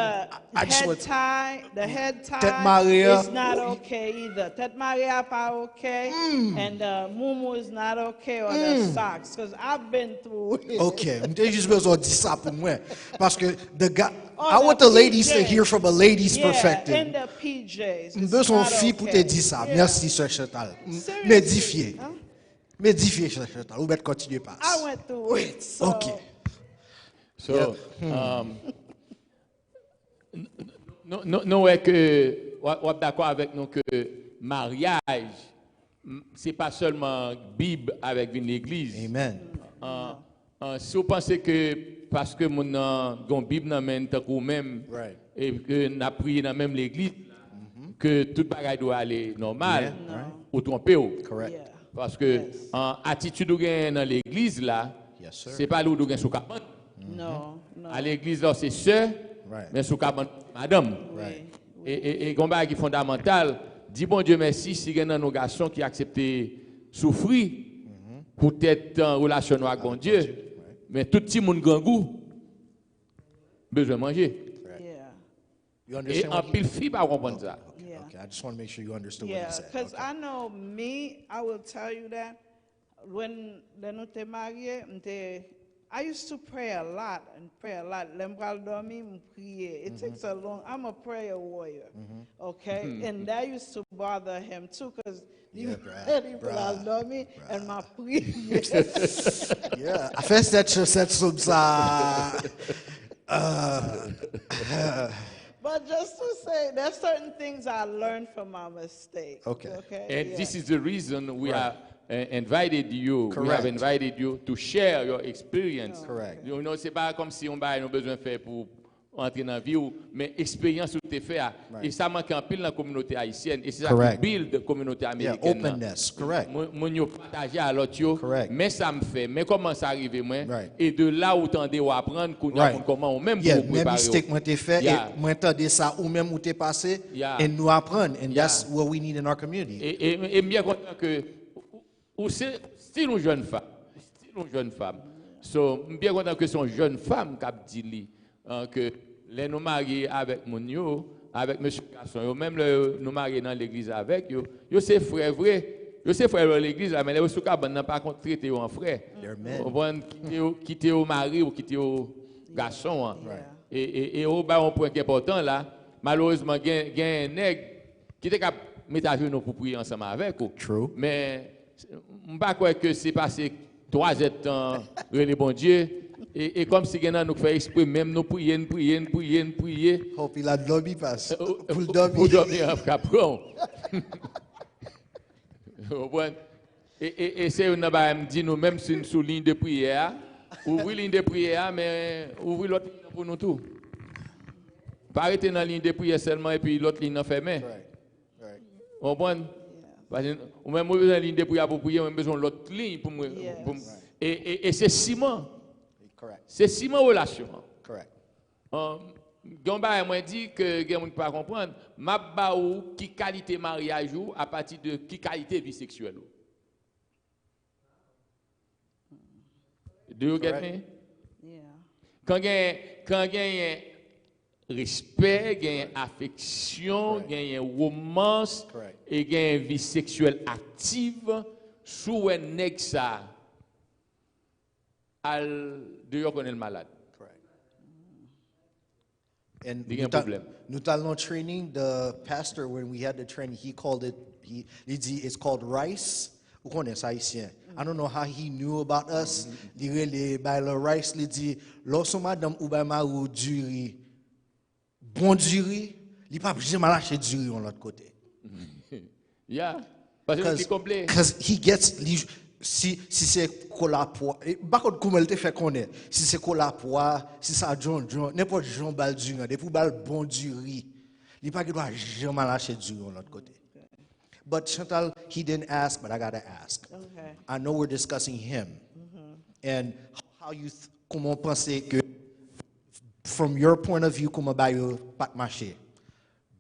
I just head want- tie, the head tie Tête Maria. is not okay either. Tête Maria pas okay. And mumu is not okay, or the socks, because I've been through it. Okay, there's just besoin de ça pour moi. Parce que the guy, Oh, I want the the ladies to PJs. hear from a lady's Yeah, perspective. and the PJs. It's Besoin not fille pour te okay. dire ça. Yeah. Merci, Sœur Chantal. Seriously. M'édifier. Huh? M'édifier, Sœur Chantal. Ou mettre continuer pas. I went through it. So Okay. So, nous est que, on est d'accord avec nous que mariage, c'est pas seulement Bible avec une église. Amen. Si vous pensez que parce que mon Bible n'a même ou même Right. et que n'a prié dans même l'église que tout bagage doit aller normal, ou trompez vous. Correct. yeah. Parce que en attitude ou gain dans l'église là, Yes, sir. c'est pas l'eau ou gain sous cabane. No, no. À l'église là c'est sœur, Right. mais sous cabane madame. Oui. Et combat qui est fondamental, dis bon Dieu merci si il y a nos garçons qui acceptent souffrir pour être en relation avec bon Dieu. Mais tout petit monde grand goût besoin de manger. Yeah. You Et understand en what he- pile fille pas comprendre ça. Yeah. Okay, I just want to make sure you understood what Yeah, he said. because Okay. I know me, I will tell you that when nous te mariés, I used to pray a lot and pray a lot. L'embral dormi, prier. It takes a long. I'm a prayer warrior, okay, and that used to bother him too, because Yeah, l'embral dormi and my prayer. Yeah, I fait cette somme ça. But just to say, there's certain things I learned from my mistakes. Okay. Okay. And yeah. this is the reason we have invited you. We Correct. have invited you to share your experience. Correct. You know, c'est pas comme si on a besoin de faire pour entrer dans la vie, mais expérience que tu fait. Et ça manque en pile dans la communauté haïtienne. Et c'est ça qui Correct. build la communauté Yeah, américaine. openness. Correct. Moi, yo partager à l'autre, yo, Correct. mais ça me fait, mais comment ça arrive, moi, Right. et de là où t'en ou apprendre, Right. comment on même Yeah, pour même préparer. mistake moi t'ai fait Yeah. et moi t'entendais ça ou même où t'es passé Yeah. et nous apprendre and Yeah. that's what we need in our community. Et bien content que ou c'est une jeune femme, so bien content que son jeune femme qui a dit que les nous mariés avec mon yo, avec monsieur garçon, yo même le nous mariés dans l'église avec yo c'est frère vrai. Yo c'est frère dans l'église là, mais les sous cabane n'a pas contre traiter en frère. They're men. On va quitter au mari ou quitter au garçon. Hein. Et au bas un point qui est important là, malheureusement il y a un nègre qui était capable mettre à genoux pour prier ensemble avec vous. True. Mais je ne pas croire que c'est passé 3 ans le bon Dieu et comme si nous fait exprès même nous prier. Hope il a dormi passe. Pour le Pour dormir. dormir en capron. Et c'est une me dit nous même si nous sous ligne de prière, ouvrez ligne de prière mais ouvrez l'autre ligne pour nous tout. Pas arrêter dans la ligne de prière seulement et puis l'autre ligne fermée. Right. Vous comprenez? Parce que ou même besoin de ligne de prière pour prier, on a besoin de l'autre ligne pour moi. Yes. Et c'est ciment. Correct. C'est ciment relation. Correct. Gamba m'a dit que quelqu'un ne peut pas comprendre. M'a ba ou qui qualité mariage ou à partir de qui qualité vie sexuelle. Do you get me? Yeah. Quand il y a respect, il y a affection, il y a romance, Correct. et il y a une vie sexuelle active, sous un nègre ça, de connaît le malade. Correct. And Il y a un problème. nous allons training, the pastor, when we had the training, he called it, he dit, it's called rice. Vous connaissez ça haïtien. I don't know how he knew about us. Il really, by the rice, il dit, lorsque madame ou by ma ou duri, bon duri, il pas jamais lâcher duri de l'autre côté. Yeah. Parce que c'est complet. Because he gets, si c'est cola pois, par contre, comment il te fait connaître, si c'est cola pois, si ça John, n'importe John bal duri, depuis bal bon duri, il pas qu'il doit jamais lâcher duri de l'autre côté. But Chantal, he didn't ask, but I gotta ask. Okay. I know we're discussing him, and how you, comment penser que, from your point of view, comment ba yo pat marché.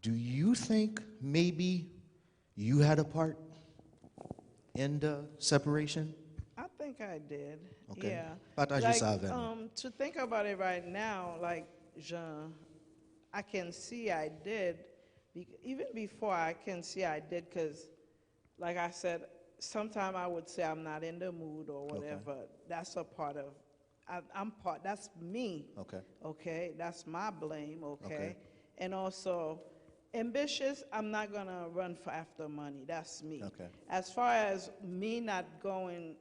Do you think maybe you had a part in the separation? I think think I did. OK. Yeah. Partagez Like, ça avec nous. to think about it right now, like, Jean, I can see I did. Even before, I can see I did because, like I said, sometimes I would say I'm not in the mood or whatever. That's a part of, I'm part, that's me. OK. Okay, that's my blame, okay? Okay. And also, ambitious, I'm not gonna run for after money. That's me. Okay. As far as me not going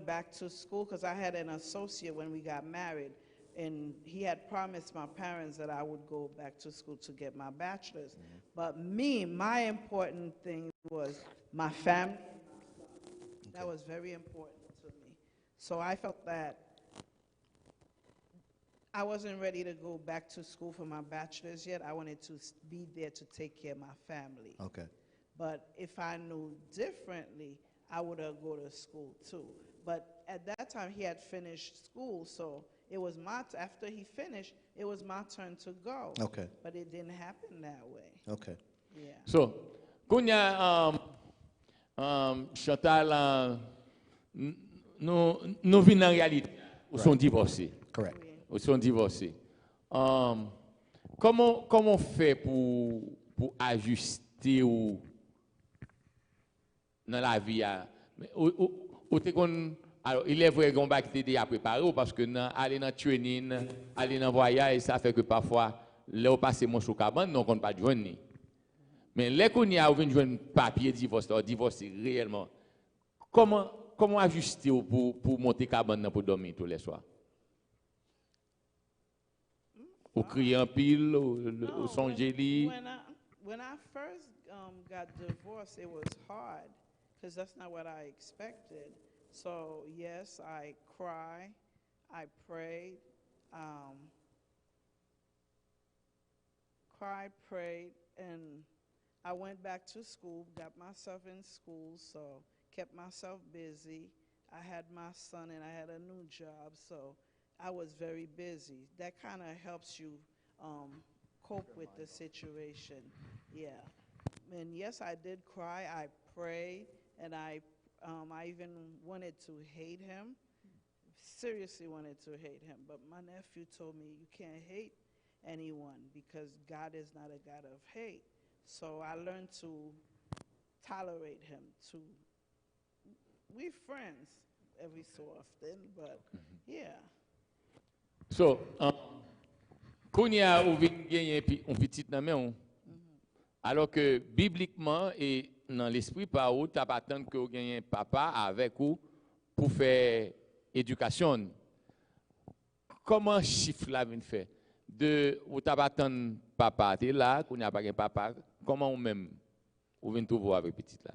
back to school, because I had an associate when we got married, and he had promised my parents that I would go back to school to get my bachelor's. But me, my important thing was my family. That was very important to me. So I felt that I wasn't ready to go back to school for my bachelor's yet. I wanted to be there to take care of my family. OK. But if I knew differently, I would have go to school too. But at that time, he had finished school, so it was after he finished, it was my turn to go. OK. But it didn't happen that way. OK. Yeah. So, Kounya, Chantal, nous vivons en réalité, ou sont divorcés. Correct. Oui. Ou sont divorcés. Comment on fait pour ajuster ou dans la vie? Alors, il est vrai qu'on va t'aider à préparer parce que aller dans le training, aller dans le voyage, ça fait que parfois, là, on passe mon chou cabane, donc on ne peut pas joindre. Mais là, qu'on y a un papier divorce, divorcer réellement, comment ajuster pour monter cabane pour dormir tous les soirs? Ou crier en pile, ou songer li? When I first got divorced, it was hard because that's not what I expected. So yes, I cried, I prayed, and I went back to school, got myself in school, so kept myself busy. I had my son and I had a new job, so I was very busy. That kind of helps you cope with the situation. Yeah. And yes, I did cry. I prayed, and I even wanted to hate him. Seriously wanted to hate him. But my nephew told me, you can't hate anyone because God is not a God of hate. So I learned to tolerate him. We're friends every so often, but yeah. So, quand y a ou gagner un petit nan alors que bibliquement et dans l'esprit par où tu pas attendre que vous gagnez un papa avec vous pour faire éducation. Comment chiffre là vient faire de ou tu pas attendre papa tu là qu'on n'y a pas un papa comment ou même ou vient trouver avec petit là.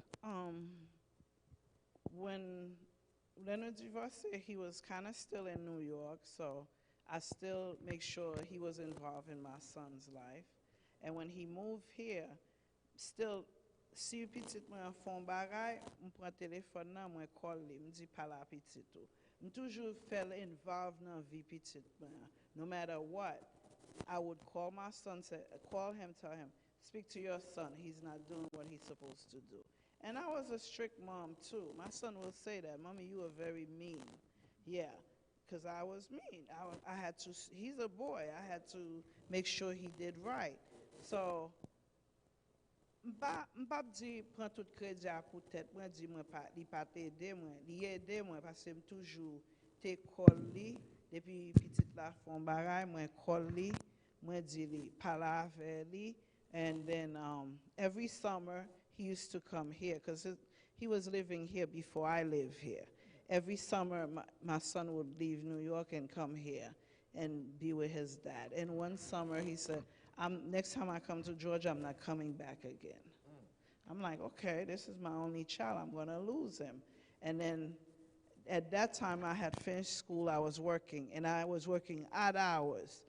When Leonard divorced, he was kind of still in New York, so I still make sure he was involved in my son's life. And when he moved here, still, si petit moi font bagay, on prend téléphone nan, moi call li, me dit pas la petit tout. I'm toujours fell involved dans vie petit moi. No matter what, I would call my son, call him, tell him, speak to your son. He's not doing what he's supposed to do. And I was a strict mom too. My son will say that, Mommy, you are very mean. Yeah, because I was mean. I had to, he's a boy. I had to make sure he did right. So, m'pa di prend tout crédit pour tête moi di moi pas li pas t'aider moi li aider moi parce que toujours te call li depuis petite la font baray moi call li moi di li parler avec li and then every summer he used to come here cuz he was living here before I lived here. Every summer my son would leave New York and come here and be with his dad. And one summer he said, next time I come to Georgia, I'm not coming back again. I'm like, okay, this is my only child. I'm going to lose him. And then at that time, I had finished school. I was working, and I was working odd hours.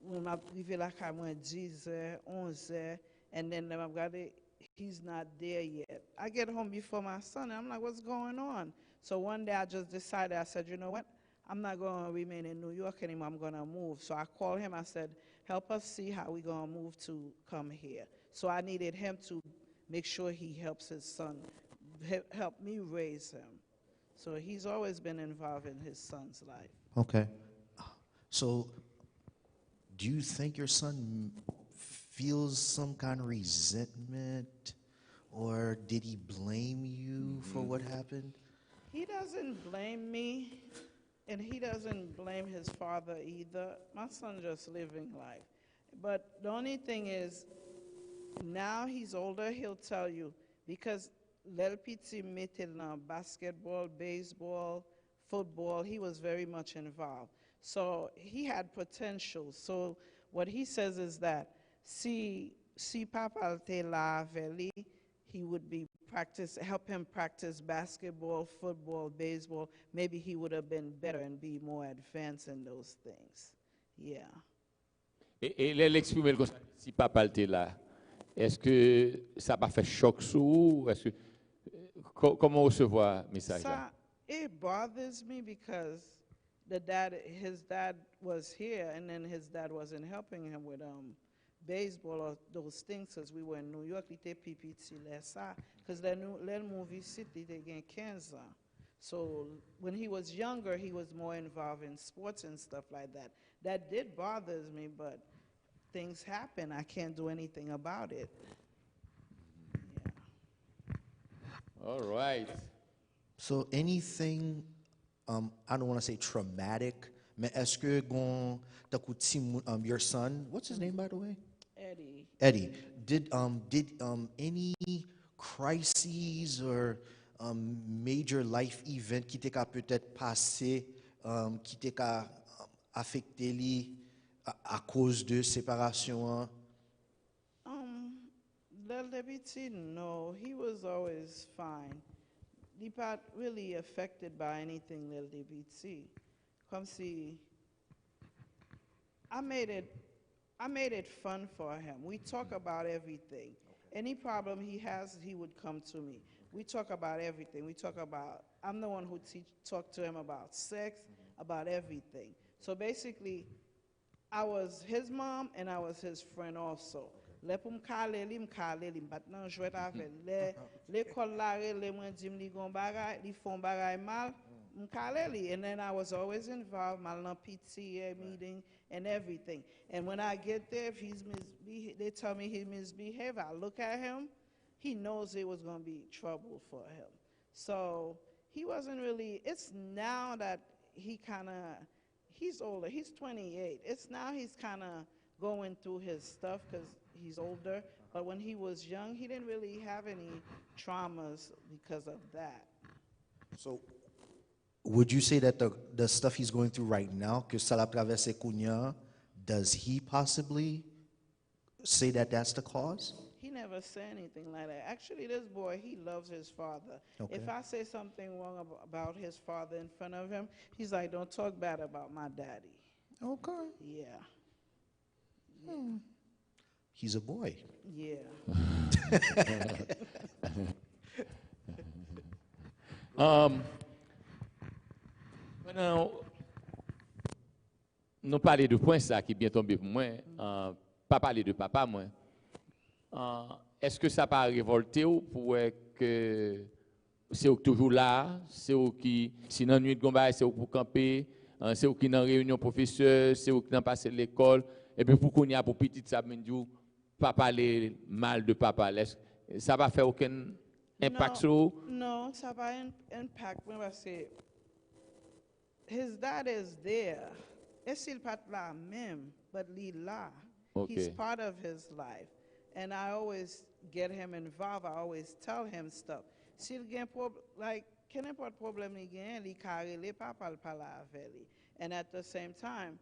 When I arrivé là, I went 10 heures, 11 heures, and then I've got it, he's not there yet. I get home before my son, and I'm like, what's going on? So one day I just decided, I said, you know what? I'm not going to remain in New York anymore. I'm going to move. So I called him. I said, help us see how we're going to move to come here. So I needed him to make sure he helps his son, help me raise him. So he's always been involved in his son's life. Okay. So, do you think your son feels some kind of resentment, or did he blame you for what happened? He doesn't blame me, and he doesn't blame his father either. My son just living life. But the only thing is, now he's older, he'll tell you, because l'LPT mettait dans basketball, baseball, football, he was very much involved. So he had potential. So what he says is that si papa te la avec lui, he would be help him practice basketball, football, baseball. Maybe he would have been better and be more advanced in those things. Yeah. Et l'exprimer comme ça, si papa était là, est-ce que ça n'a pas fait choc sur vous? Est-ce que, comment recevoir le message là? It bothers me because his dad was here, and then his dad wasn't helping him with baseball or those things, because we were in New York, il était PPT là, because the movie city they get cancer. So when he was younger, he was more involved in sports and stuff like that. That did bother me, but things happen. I can't do anything about it. Yeah. All right. So anything, I don't want to say traumatic, mais est-ce que your son, what's his name by the way? Eddie. Eddie, did any crises or major life event qui t'a peut-être passé, qui t'a affecté lui à cause de séparation? LDBT, no, he was always fine. He not really affected by anything LDBT. Come see, I made it fun for him. We talk about everything. Any problem he has, he would come to me. We talk about everything. We talk about, I'm the one who talk to him about sex, about everything. So basically, I was his mom and I was his friend also. Le pou m'kale li, maintenant jouet avec l'école la le mwen di m'li gon bagay, li fon bagay mal, m'kale li. And then I was always involved, mal nan PTA meeting and everything. And when I get there, if they tell me he misbehaved, I look at him, he knows it was going to be trouble for him. So he wasn't really, it's now that he's older, he's 28. It's now he's kind of going through his stuff because he's older. But when he was young, he didn't really have any traumas because of that. So would you say that the stuff he's going through right now, que ça l'a traversé kounya, does he possibly say that that's the cause? He never said anything like that. Actually, this boy, he loves his father. Okay. If I say something wrong about his father in front of him, he's like, don't talk bad about my daddy. Okay. Yeah. He's a boy. Yeah. Maintenant, nous parlons de points ça qui est bien tombé pour moi. Pas parler de papa, moi. Est-ce que ça pas révolté ou pour que c'est toujours là, c'est qui si dans nuit de combat c'est pour camper, c'est qui dans réunion professeur, c'est qui dans passer l'école et puis pour qu'on y a pour petit ça me dit pas parler mal de papa, ça va faire aucun impact sur No, ça va impact parce que his dad is there. Est il pas là même, but he là. Okay. He's part of his life. And I always get him involved. I always tell him stuff. S'il y a quel n'importe problème il y a, il carré les papa parler avec lui. And at the same time,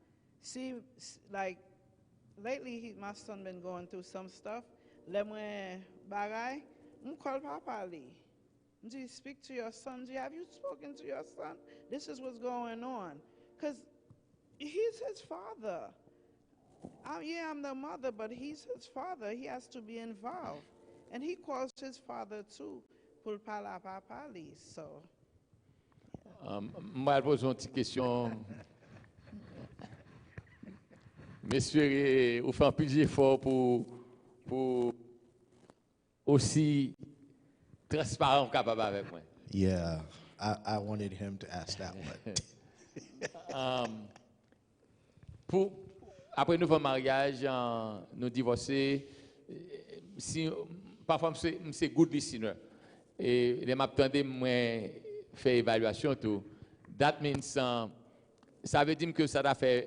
lately my son been going through some stuff. Le mwen bagay, call papa li. Do you speak to your son? Have you spoken to your son? This is what's going on. Because he's his father. I'm the mother, but he's his father. He has to be involved. And he calls his father too. Pour parler à papa li. So. Moi, je pose une petite question. Messieurs, vous faites plus d'efforts pour aussi transparent capable avec moi. Yeah. I wanted him to ask that one. Après nouveau mariage, nous divorcer, si, parfois, c'est good listener. Et les m'attendais, moi, faire évaluation tout. That means, ça veut dire que ça doit faire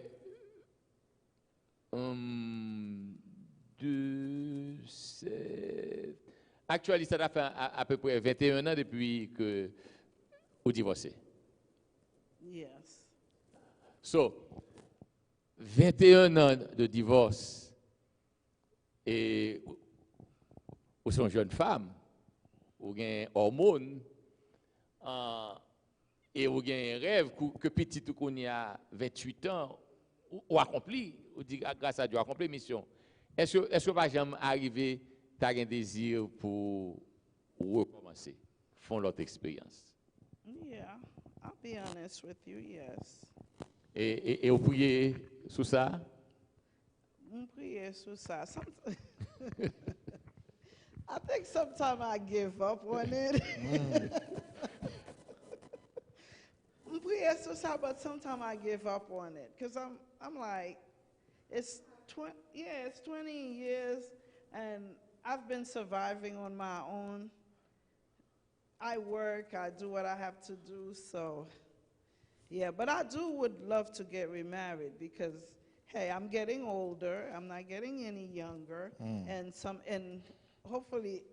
actuellement, ça doit faire à peu près 21 ans depuis que vous divorcez. Yes. So, 21 ans de divorce et vous êtes une jeune femme, vous avez des hormones et vous avez un rêve que petit tout qu'on y a 28 ans, ou accompli, ou dit grâce à Dieu, accompli mission. Est-ce que pas jamais arrivé, tu as un désir pour recommencer, faire l'autre expérience? Yeah, I'll be honest with you, yes. Et vous priez sur ça? Je prie sur ça. I think sometimes I give up on it. I pray sur ça, but sometimes I give up on it because I'm like, it's 20 years, and I've been surviving on my own. I work, I do what I have to do, so yeah. But I would love to get remarried because, hey, I'm getting older. I'm not getting any younger, and hopefully,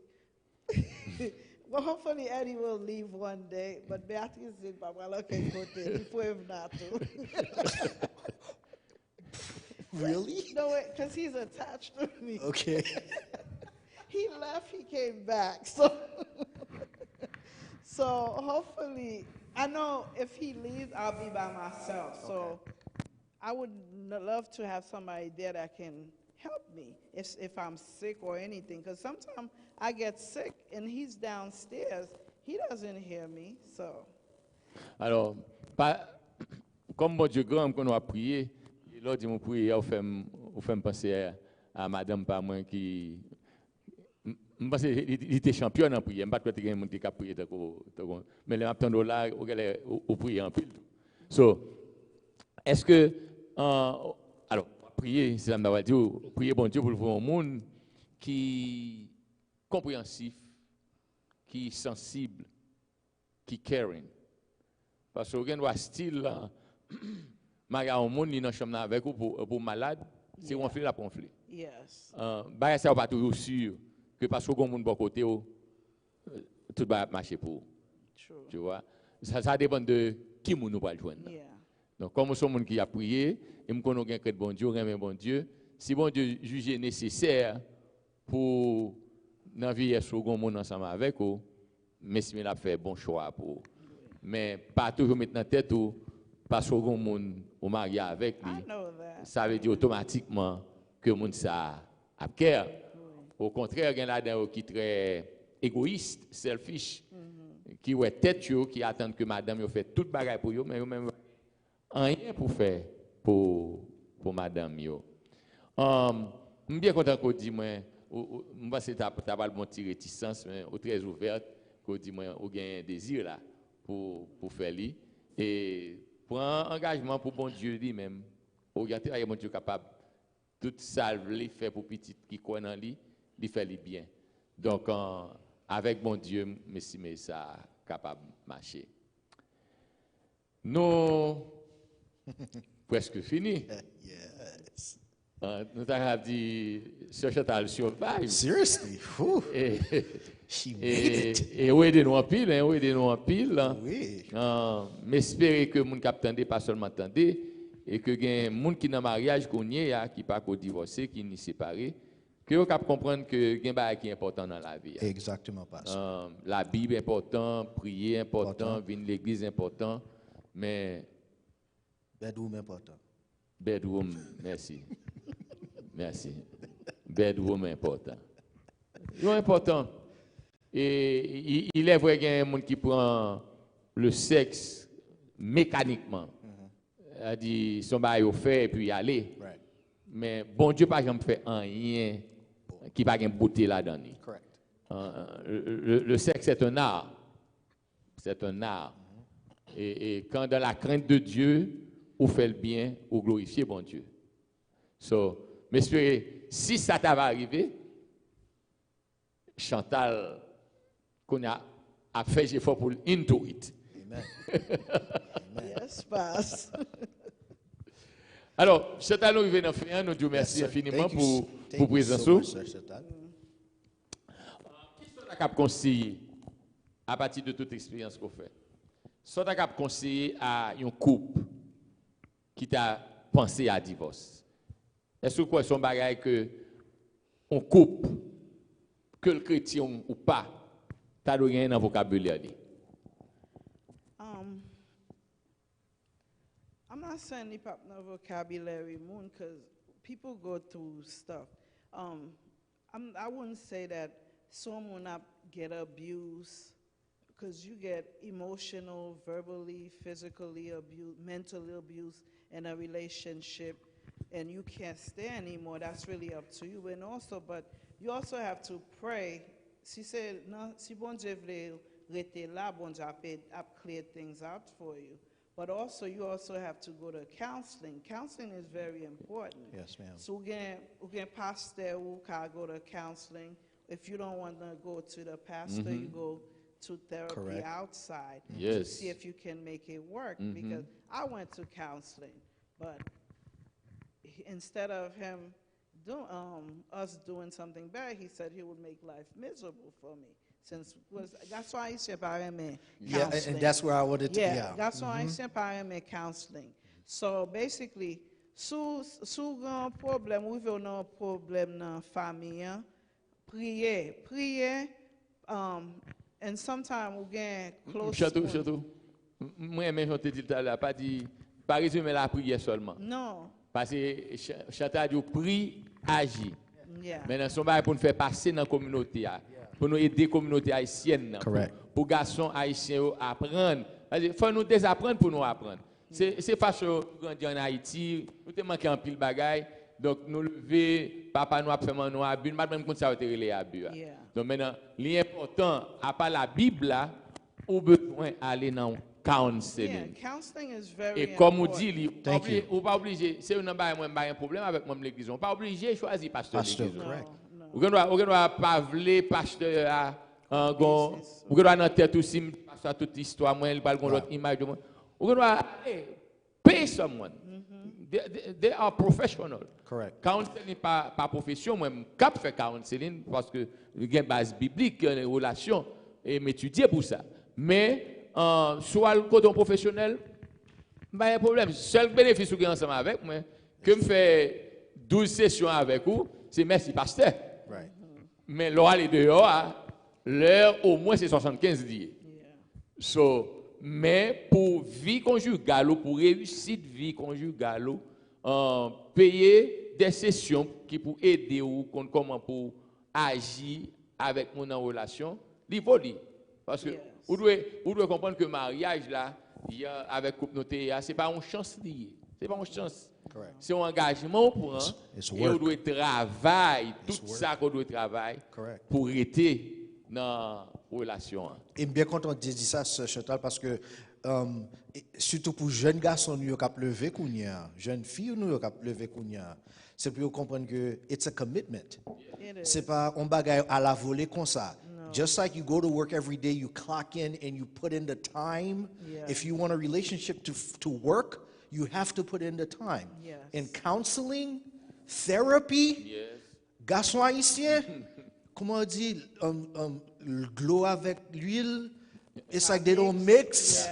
well, hopefully Eddie will leave one day. But Beatrice did, but well, okay, go there. If not to. Really? No, because he's attached to me. Okay. He left, he came back. So hopefully, I know if he leaves, I'll be by myself. So I would love to have somebody there that can help me if I'm sick or anything. Because sometimes I get sick and he's downstairs. He doesn't hear me, so. Alors, comme mon Dieu grand, qu'on a prié, l'autre dit mon prier, on fait penser à madame pas moi qui je pense qu'il était champion en prière, je ne sais pas si quelqu'un qui a prié, mais les attendons là, on prie en pile. So, est-ce que, alors, prier, c'est ça que je dire, prier bon Dieu pour le voir un monde qui est compréhensif, qui est sensible, qui est caring. Parce que vous avez style là, mais un monde qui est dans la chambre avec vous pour malade, c'est gonflé la gonflé. Yes. Bah ça pas toujours sûr que parce que vous avez un bon côté, tout va marcher pour. True. Tu vois, ça dépend de qui nous va joindre. Yeah. Donc comme nous sommes qui a prié, et nous connaissons que bon Dieu, un bon Dieu, si bon Dieu juge nécessaire pour naviguer sur le monde ensemble avec vous, mais si il a fait bon choix pour. Mais pas toujours mettre dans la tête ou parce que le monde au marié avec lui. Ça veut dire automatiquement que le monde ça a cœur. Au contraire, il y a là qui est très égoïste, selfish, qui est tête, qui attend que madame ait fait toute bagaille pour eux, mais eux même rien pour faire pour madame. Je suis bien content qu'on dise, moi, je pense que tu n'as pas le bon petit réticence, mais très ouverte, qu'on dit, moi, on a un désir là pour faire lui. Et pour un engagement pour bon Dieu lui-même, regardez, il y a bon Dieu capable, tout ça, il fait pour petit qui croit dans lui, il fait lui bien. Donc, avec bon Dieu, mais ça capable de marcher. Nous, presque fini. Yes. Nous avons dit, Sœur Chantal survive. Seriously? Whew. She made it. Et où est-nous en pile, hein, où est-nous en pile. Oui. Mais espérer que les gens qui attendent, pas seulement attendent, et que les gens qui sont dans le mariage, qui ne pas divorcé, qui sont séparés, que vous comprendre que il y a des choses qui sont importantes dans la vie. Exactement pas ça. La Bible est importante, prier est important, venir à l'église est important, mais Bedroom important. bedroom, merci. Merci. Bedroom est important. C'est important. Et il est vrai qu'il y a des gens qui prend le sexe mécaniquement. C'est-à-dire, son bail au fait et puis y aller. Right. Mais bon Dieu, par exemple, fait rien qui n'a pas de beauté là-dedans. Correct. Le sexe est un art. C'est un art. Et quand dans la crainte de Dieu, vous faites le bien, vous glorifiez bon Dieu. So, m'espérez, si ça t'avait arrivé, Chantal, qu'on a fait effort pour into it. Amen. Yes, pass. Alors, Chantal, nous venons faire, nous disons merci infiniment pour la présence. So much, Sir Chantal. Qu'est-ce que tu as conseillé à partir de toute expérience qu'on fait? Qu'est-ce que tu as conseillé à un couple qui t'a pensé à divorce? Est-ce que son bagage que on coupe, que le chrétien ou pas, tu as rien dans le vocabulaire? I'm not saying ni pop no vocabulary moon because people go through stuff. I wouldn't say that someone will not get abused because you get emotional, verbally, physically abuse, mentally abuse in a relationship, and you can't stay anymore. That's really up to you. And also, but you also have to pray. Si c'est non, si bon Dieu veut rester là, bon Dieu a clear things out for you. But also, you also have to go to counseling. Counseling is very important. Yes, ma'am. So we can pastor who can go to counseling. If you don't want to go to the pastor, you go to therapy Correct. outside to Yes. see if you can make it work. Because I went to counseling, but instead of him us doing something bad, he said he would make life miserable for me. That's why I said counseling. Yeah, and that's where I wanted to. Yeah. That's why I said counseling. So basically, sous grand problème, ou veut un problème dans famille, prier, and sometimes we get close. Chateau. Moi-même, je te dis tout à l'heure, pas résumer la prière seulement. No. Parce que Chantal dit prie, agit. Yeah. Maintenant, son bail pour nous faire passer dans la communauté, pour nous aider la communauté haïtienne, pour garçons haïtiens apprendre. Il faut nous désapprendre pour nous apprendre. C'est facile de grandir en Haïti, nous te manqué en pile bagaille, donc nous lever, papa nous a fait nous abus, nous même comme ça les abus. Donc maintenant, l'important, à part la Bible là, on besoin aller dans counseling. Yeah, counseling is very Et comme on important. dit, on pas obligé, c'est un problème avec moi l'église, on pas obligé de choisir pasteur l'église. Vous ne doit pas vouloir pasteur à vous doit dans tête aussi pasteur toute histoire moi il parle de l'autre image de moi. Vous doit pay someone. They are professional. Correct. Counseling pas profession moi cap fait counseling parce que il y a une base biblique, une relation et m'étudier pour ça. Mais soit le côté professionnel, pas un problème. Seul bénéfice que vous ensemble avec moi, que me fait 12 sessions avec vous, c'est merci pasteur. Right. Mais l'heure aller dehors, l'heure au moins c'est 75 dies. So, mais pour vie conjugale ou pour réussite vie conjugale, payer des sessions qui pour aider ou comment pour agir avec mon en relation, il faut dire. Parce que vous devez comprendre que le mariage là, avec la communauté, ce n'est pas une chance liée. C'est pas une chance. C'est un engagement pour et on doit travailler, tout ça qu'on doit travailler pour rester dans la relation. Et bien content de dire ça, Sir Chantal, parce que surtout pour jeunes garçons, nous avons levé kounya, jeunes filles, nous avons levé kounya. C'est pour comprendre que it's a commitment. C'est pas un bagage à la volée comme ça. Just like you go to work every day, you clock in and you put in the time. If you want a relationship to work, you have to put in the time. In counseling, therapy, garçon haïtien, comment on dit, l'eau avec l'huile, it's like they don't mix.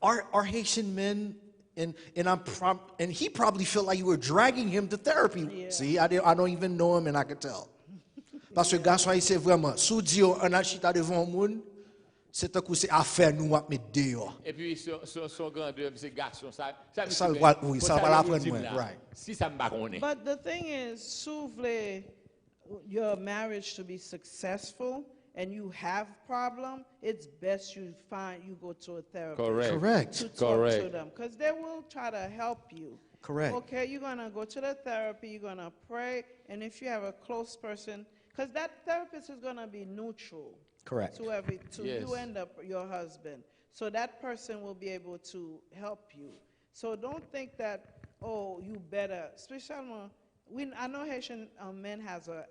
Our Haitian men, and he probably felt like you were dragging him to therapy. See, I don't even know him and I could tell. Parce que garçon haïtien vraiment, sous Dieu, on a chita devant le monde, c'est un coup c'est affaire nous à mettre dehors. Et puis son grandeur, c'est garçon, ça va l'apprendre moi, right. Si ça me baronne. But the thing is, souvent your marriage to be successful and you have problem, it's best you go to a therapist. Correct. To talk to them, because they will try to help you. Correct. Okay, you're gonna go to the therapy, you're gonna pray, and if you have a close person, because that therapist is gonna be neutral. Correct. To you and your husband. So that person will be able to help you. So don't think that, oh, you better, especially I know Haitian men has a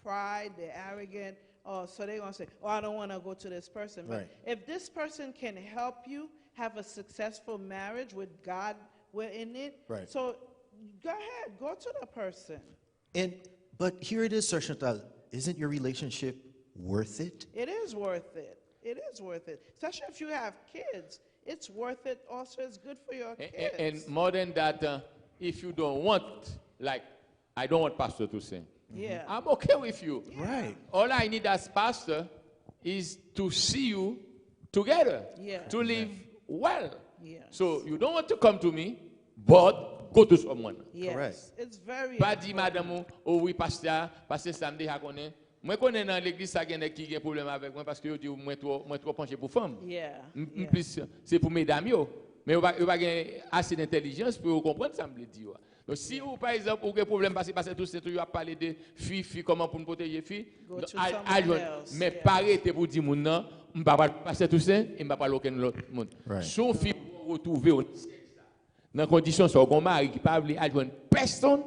pride, they're arrogant, so they're going to say, oh, I don't want to go to this person. But Right. if this person can help you have a successful marriage with God in it, Right. so go ahead, go to the person. But here it is, Sir Chantal. Isn't your relationship worth it? It is worth it. It is worth it. Especially if you have kids. It's worth it also. It's good for your kids. And more than that, if you don't want, like, I don't want pastor to sing. Yeah. I'm okay with you. Right. All I need as pastor is to see you together, Yeah. to live well. Yes. So you don't want to come to me, but go to someone. Yes. Correct. It's very Pas dit important. madame, oh oui, pasteur, pasteur samedi, je connais. Moi, connais dans l'église, ça qui a un problème avec moi parce que je dis, moi, trop penché pour femme. Yeah. En plus, c'est pour mesdames, yo. Mais vous n'avez pas assez d'intelligence pour comprendre ça, me dire. Donc, si vous, par exemple, vous avez un problème parce que tout c'est toujours à parler de filles, comment pour nous protéger filles, Go to someone else, mais yeah. pas arrêter pour dire, non, je ne vais pas passer tout ça, et je ne vais pas parler aucun autre monde. Right. Son fille pour retrouver dans condition sur un mari qui ne peut pas adjoindre personne,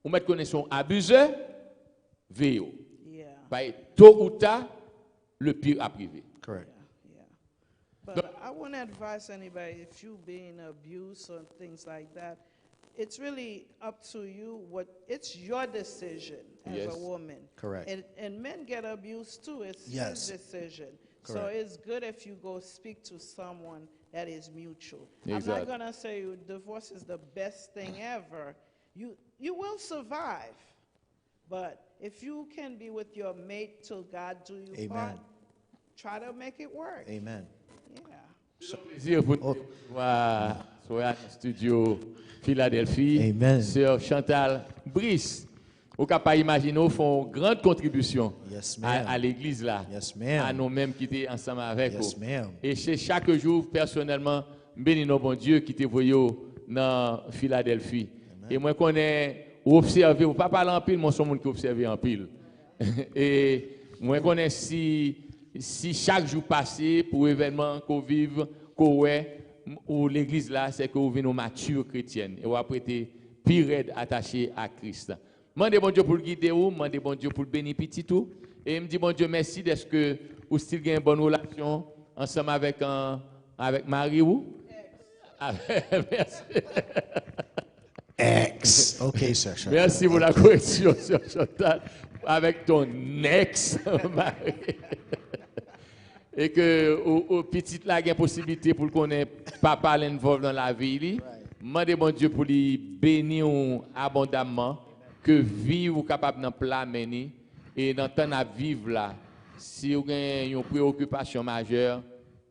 ou mettre connaissance abuseur, veille. Yeah. Tôt ou tard, le pire à privé. Correct. Yeah. But I wouldn't advise anybody if you being abused or things like that. It's really up to you. It's your decision as Yes. a woman. Correct. And men get abused too. It's Yes. his decision. So Correct. it's good if you go speak to someone that is mutual. I'm Exactly. not gonna say divorce is the best thing ever. You will survive, but if you can be with your mate till God do you Amen. part, try to make it work. Amen. Yeah. Plaisir pour Oh. voir dans le studio Philadelphie. Amen. Sœur Chantal Brice. Vous pouvez pas imaginer, ils font une grande contribution Yes, ma'am. à l'église là. Yes, ma'am. À nous-mêmes qui étaient ensemble avec Yes, vous. ma'am. Et c'est chaque jour, personnellement, bénis nos bon Dieu qui te voyé dans Philadelphie. Et moi, qu'on est observé, ou pas parler en pile, moi, je suis un monde qui observe en pile. Et moi, qu'on est si chaque jour passé pour événement qu'on vive, qu'on est, ou l'église là, c'est que vous venez aux matures chrétiennes. Et vous avez été pire attaché à Christ. Mandez bon Dieu pour le guider, mandez bon Dieu pour le bénir petit tout. Et me dit bon Dieu merci d'être que vous still avez une bonne relation ensemble avec Marie ou? Merci. Ex. OK, Sir Chantal. Merci pour la correction, Sœur Chantal, avec ton ex, Marie. Et que au petit là, il y a une possibilité pour qu'on ait papa l'involve dans la vie. Demandez bon Dieu pour lui bénir abondamment, que vie ou capable d'en plat mener et dans temps à vivre là. Si vous avez une préoccupation majeure,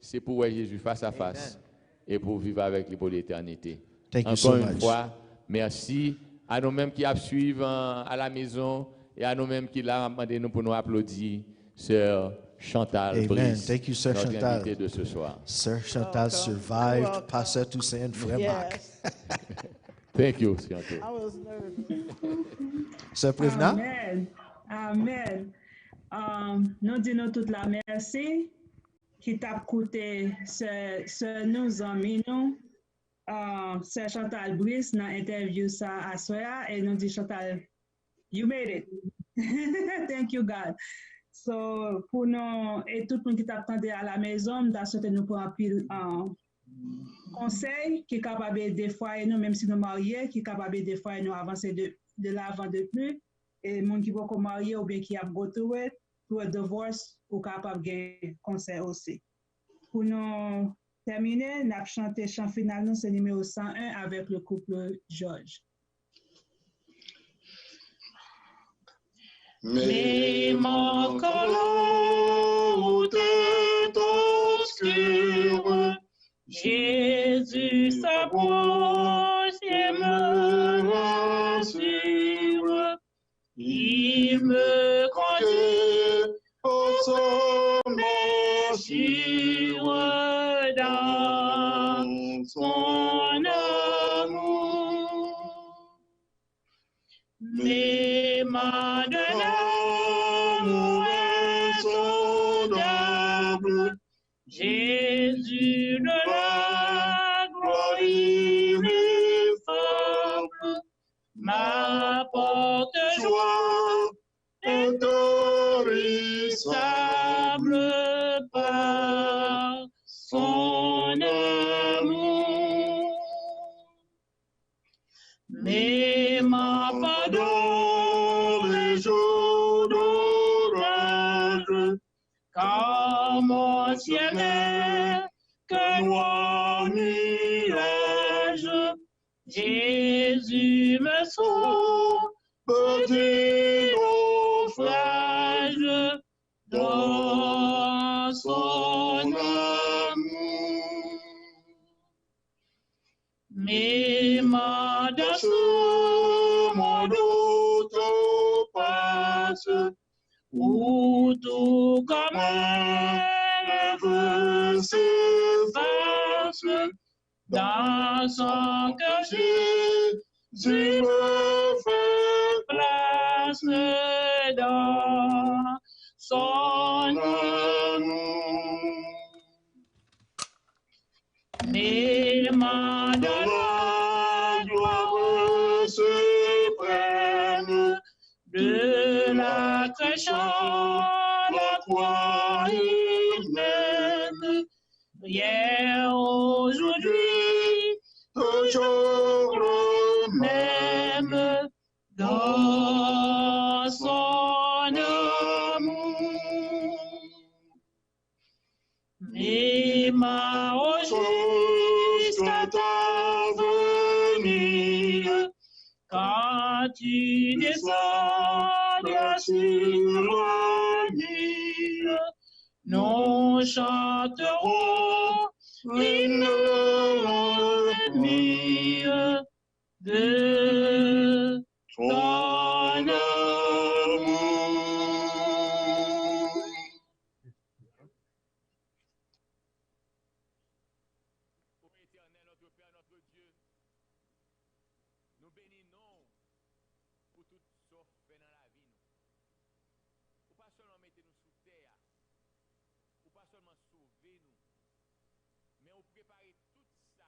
c'est pour voir Jésus face à face et pour vivre avec lui pour l'éternité. Thank you Encore so une much. fois, merci à nous-mêmes qui suivent à la maison et à nous-mêmes qui l'a demandé nous pour nous applaudir, Sœur Chantal Amen. Brice, Thank you, Sir notre Chantal. invitée de ce soir. Sir Chantal Welcome. survived Welcome. Pastor Toussaint Fremac. Yes. Thank you, Chantal. I was nervous. Sir Privna? Amen. Amen. Nous disons toute la merci qui t'a coûté ce nous amis nous. C'est Chantal Brice dans l'interview ça à soya et nous dit Chantal, you made it. Thank you God. So pour nous et tout le monde qui t'attendait à la maison, nous souhaité nous prendre un pile conseil qui est capable des fois nous même si nous mariés qui est capable des fois nous avancer de l'avant de plus et monde qui vont marier ou bien qui a go through it pour un divorce ou capable gagner conseil aussi. Pour nous terminer, nous avons chanté chant final nous c'est numéro 101 avec le couple George. Mais mon colon est obscur, Jésus s'approche et me rassure. Il me conduit au sommet sur dans son amour. Mais maintenant, nous est sondable. Jésus joie intarissable par son amour. Mais ma pendant les jours d'orage, car mon ciel n'est que noir nuage, Jésus me sauve, petit naufrage, dans son amour. Mais ma dans ce monde tout passe, où tout comme un feu s'efface, dans son cœur Jésus me fait place, dans son amour. Mais ma dans la gloire suprême de la crèche à la croix humaine, hier, aujourd'hui, toujours le même, dans son amour. Mais ma jusqu'à ta venue, quand tu descendras sur la nuit, nous chanterons l'hymne ennemi de ton amour. Éternel, notre Père, notre Dieu, nous bénissons pour tout ce qu'on fait dans la vie. Ou pas seulement mettre nous sous terre, ou pas seulement sauver nous, mais ou préparer tout ça.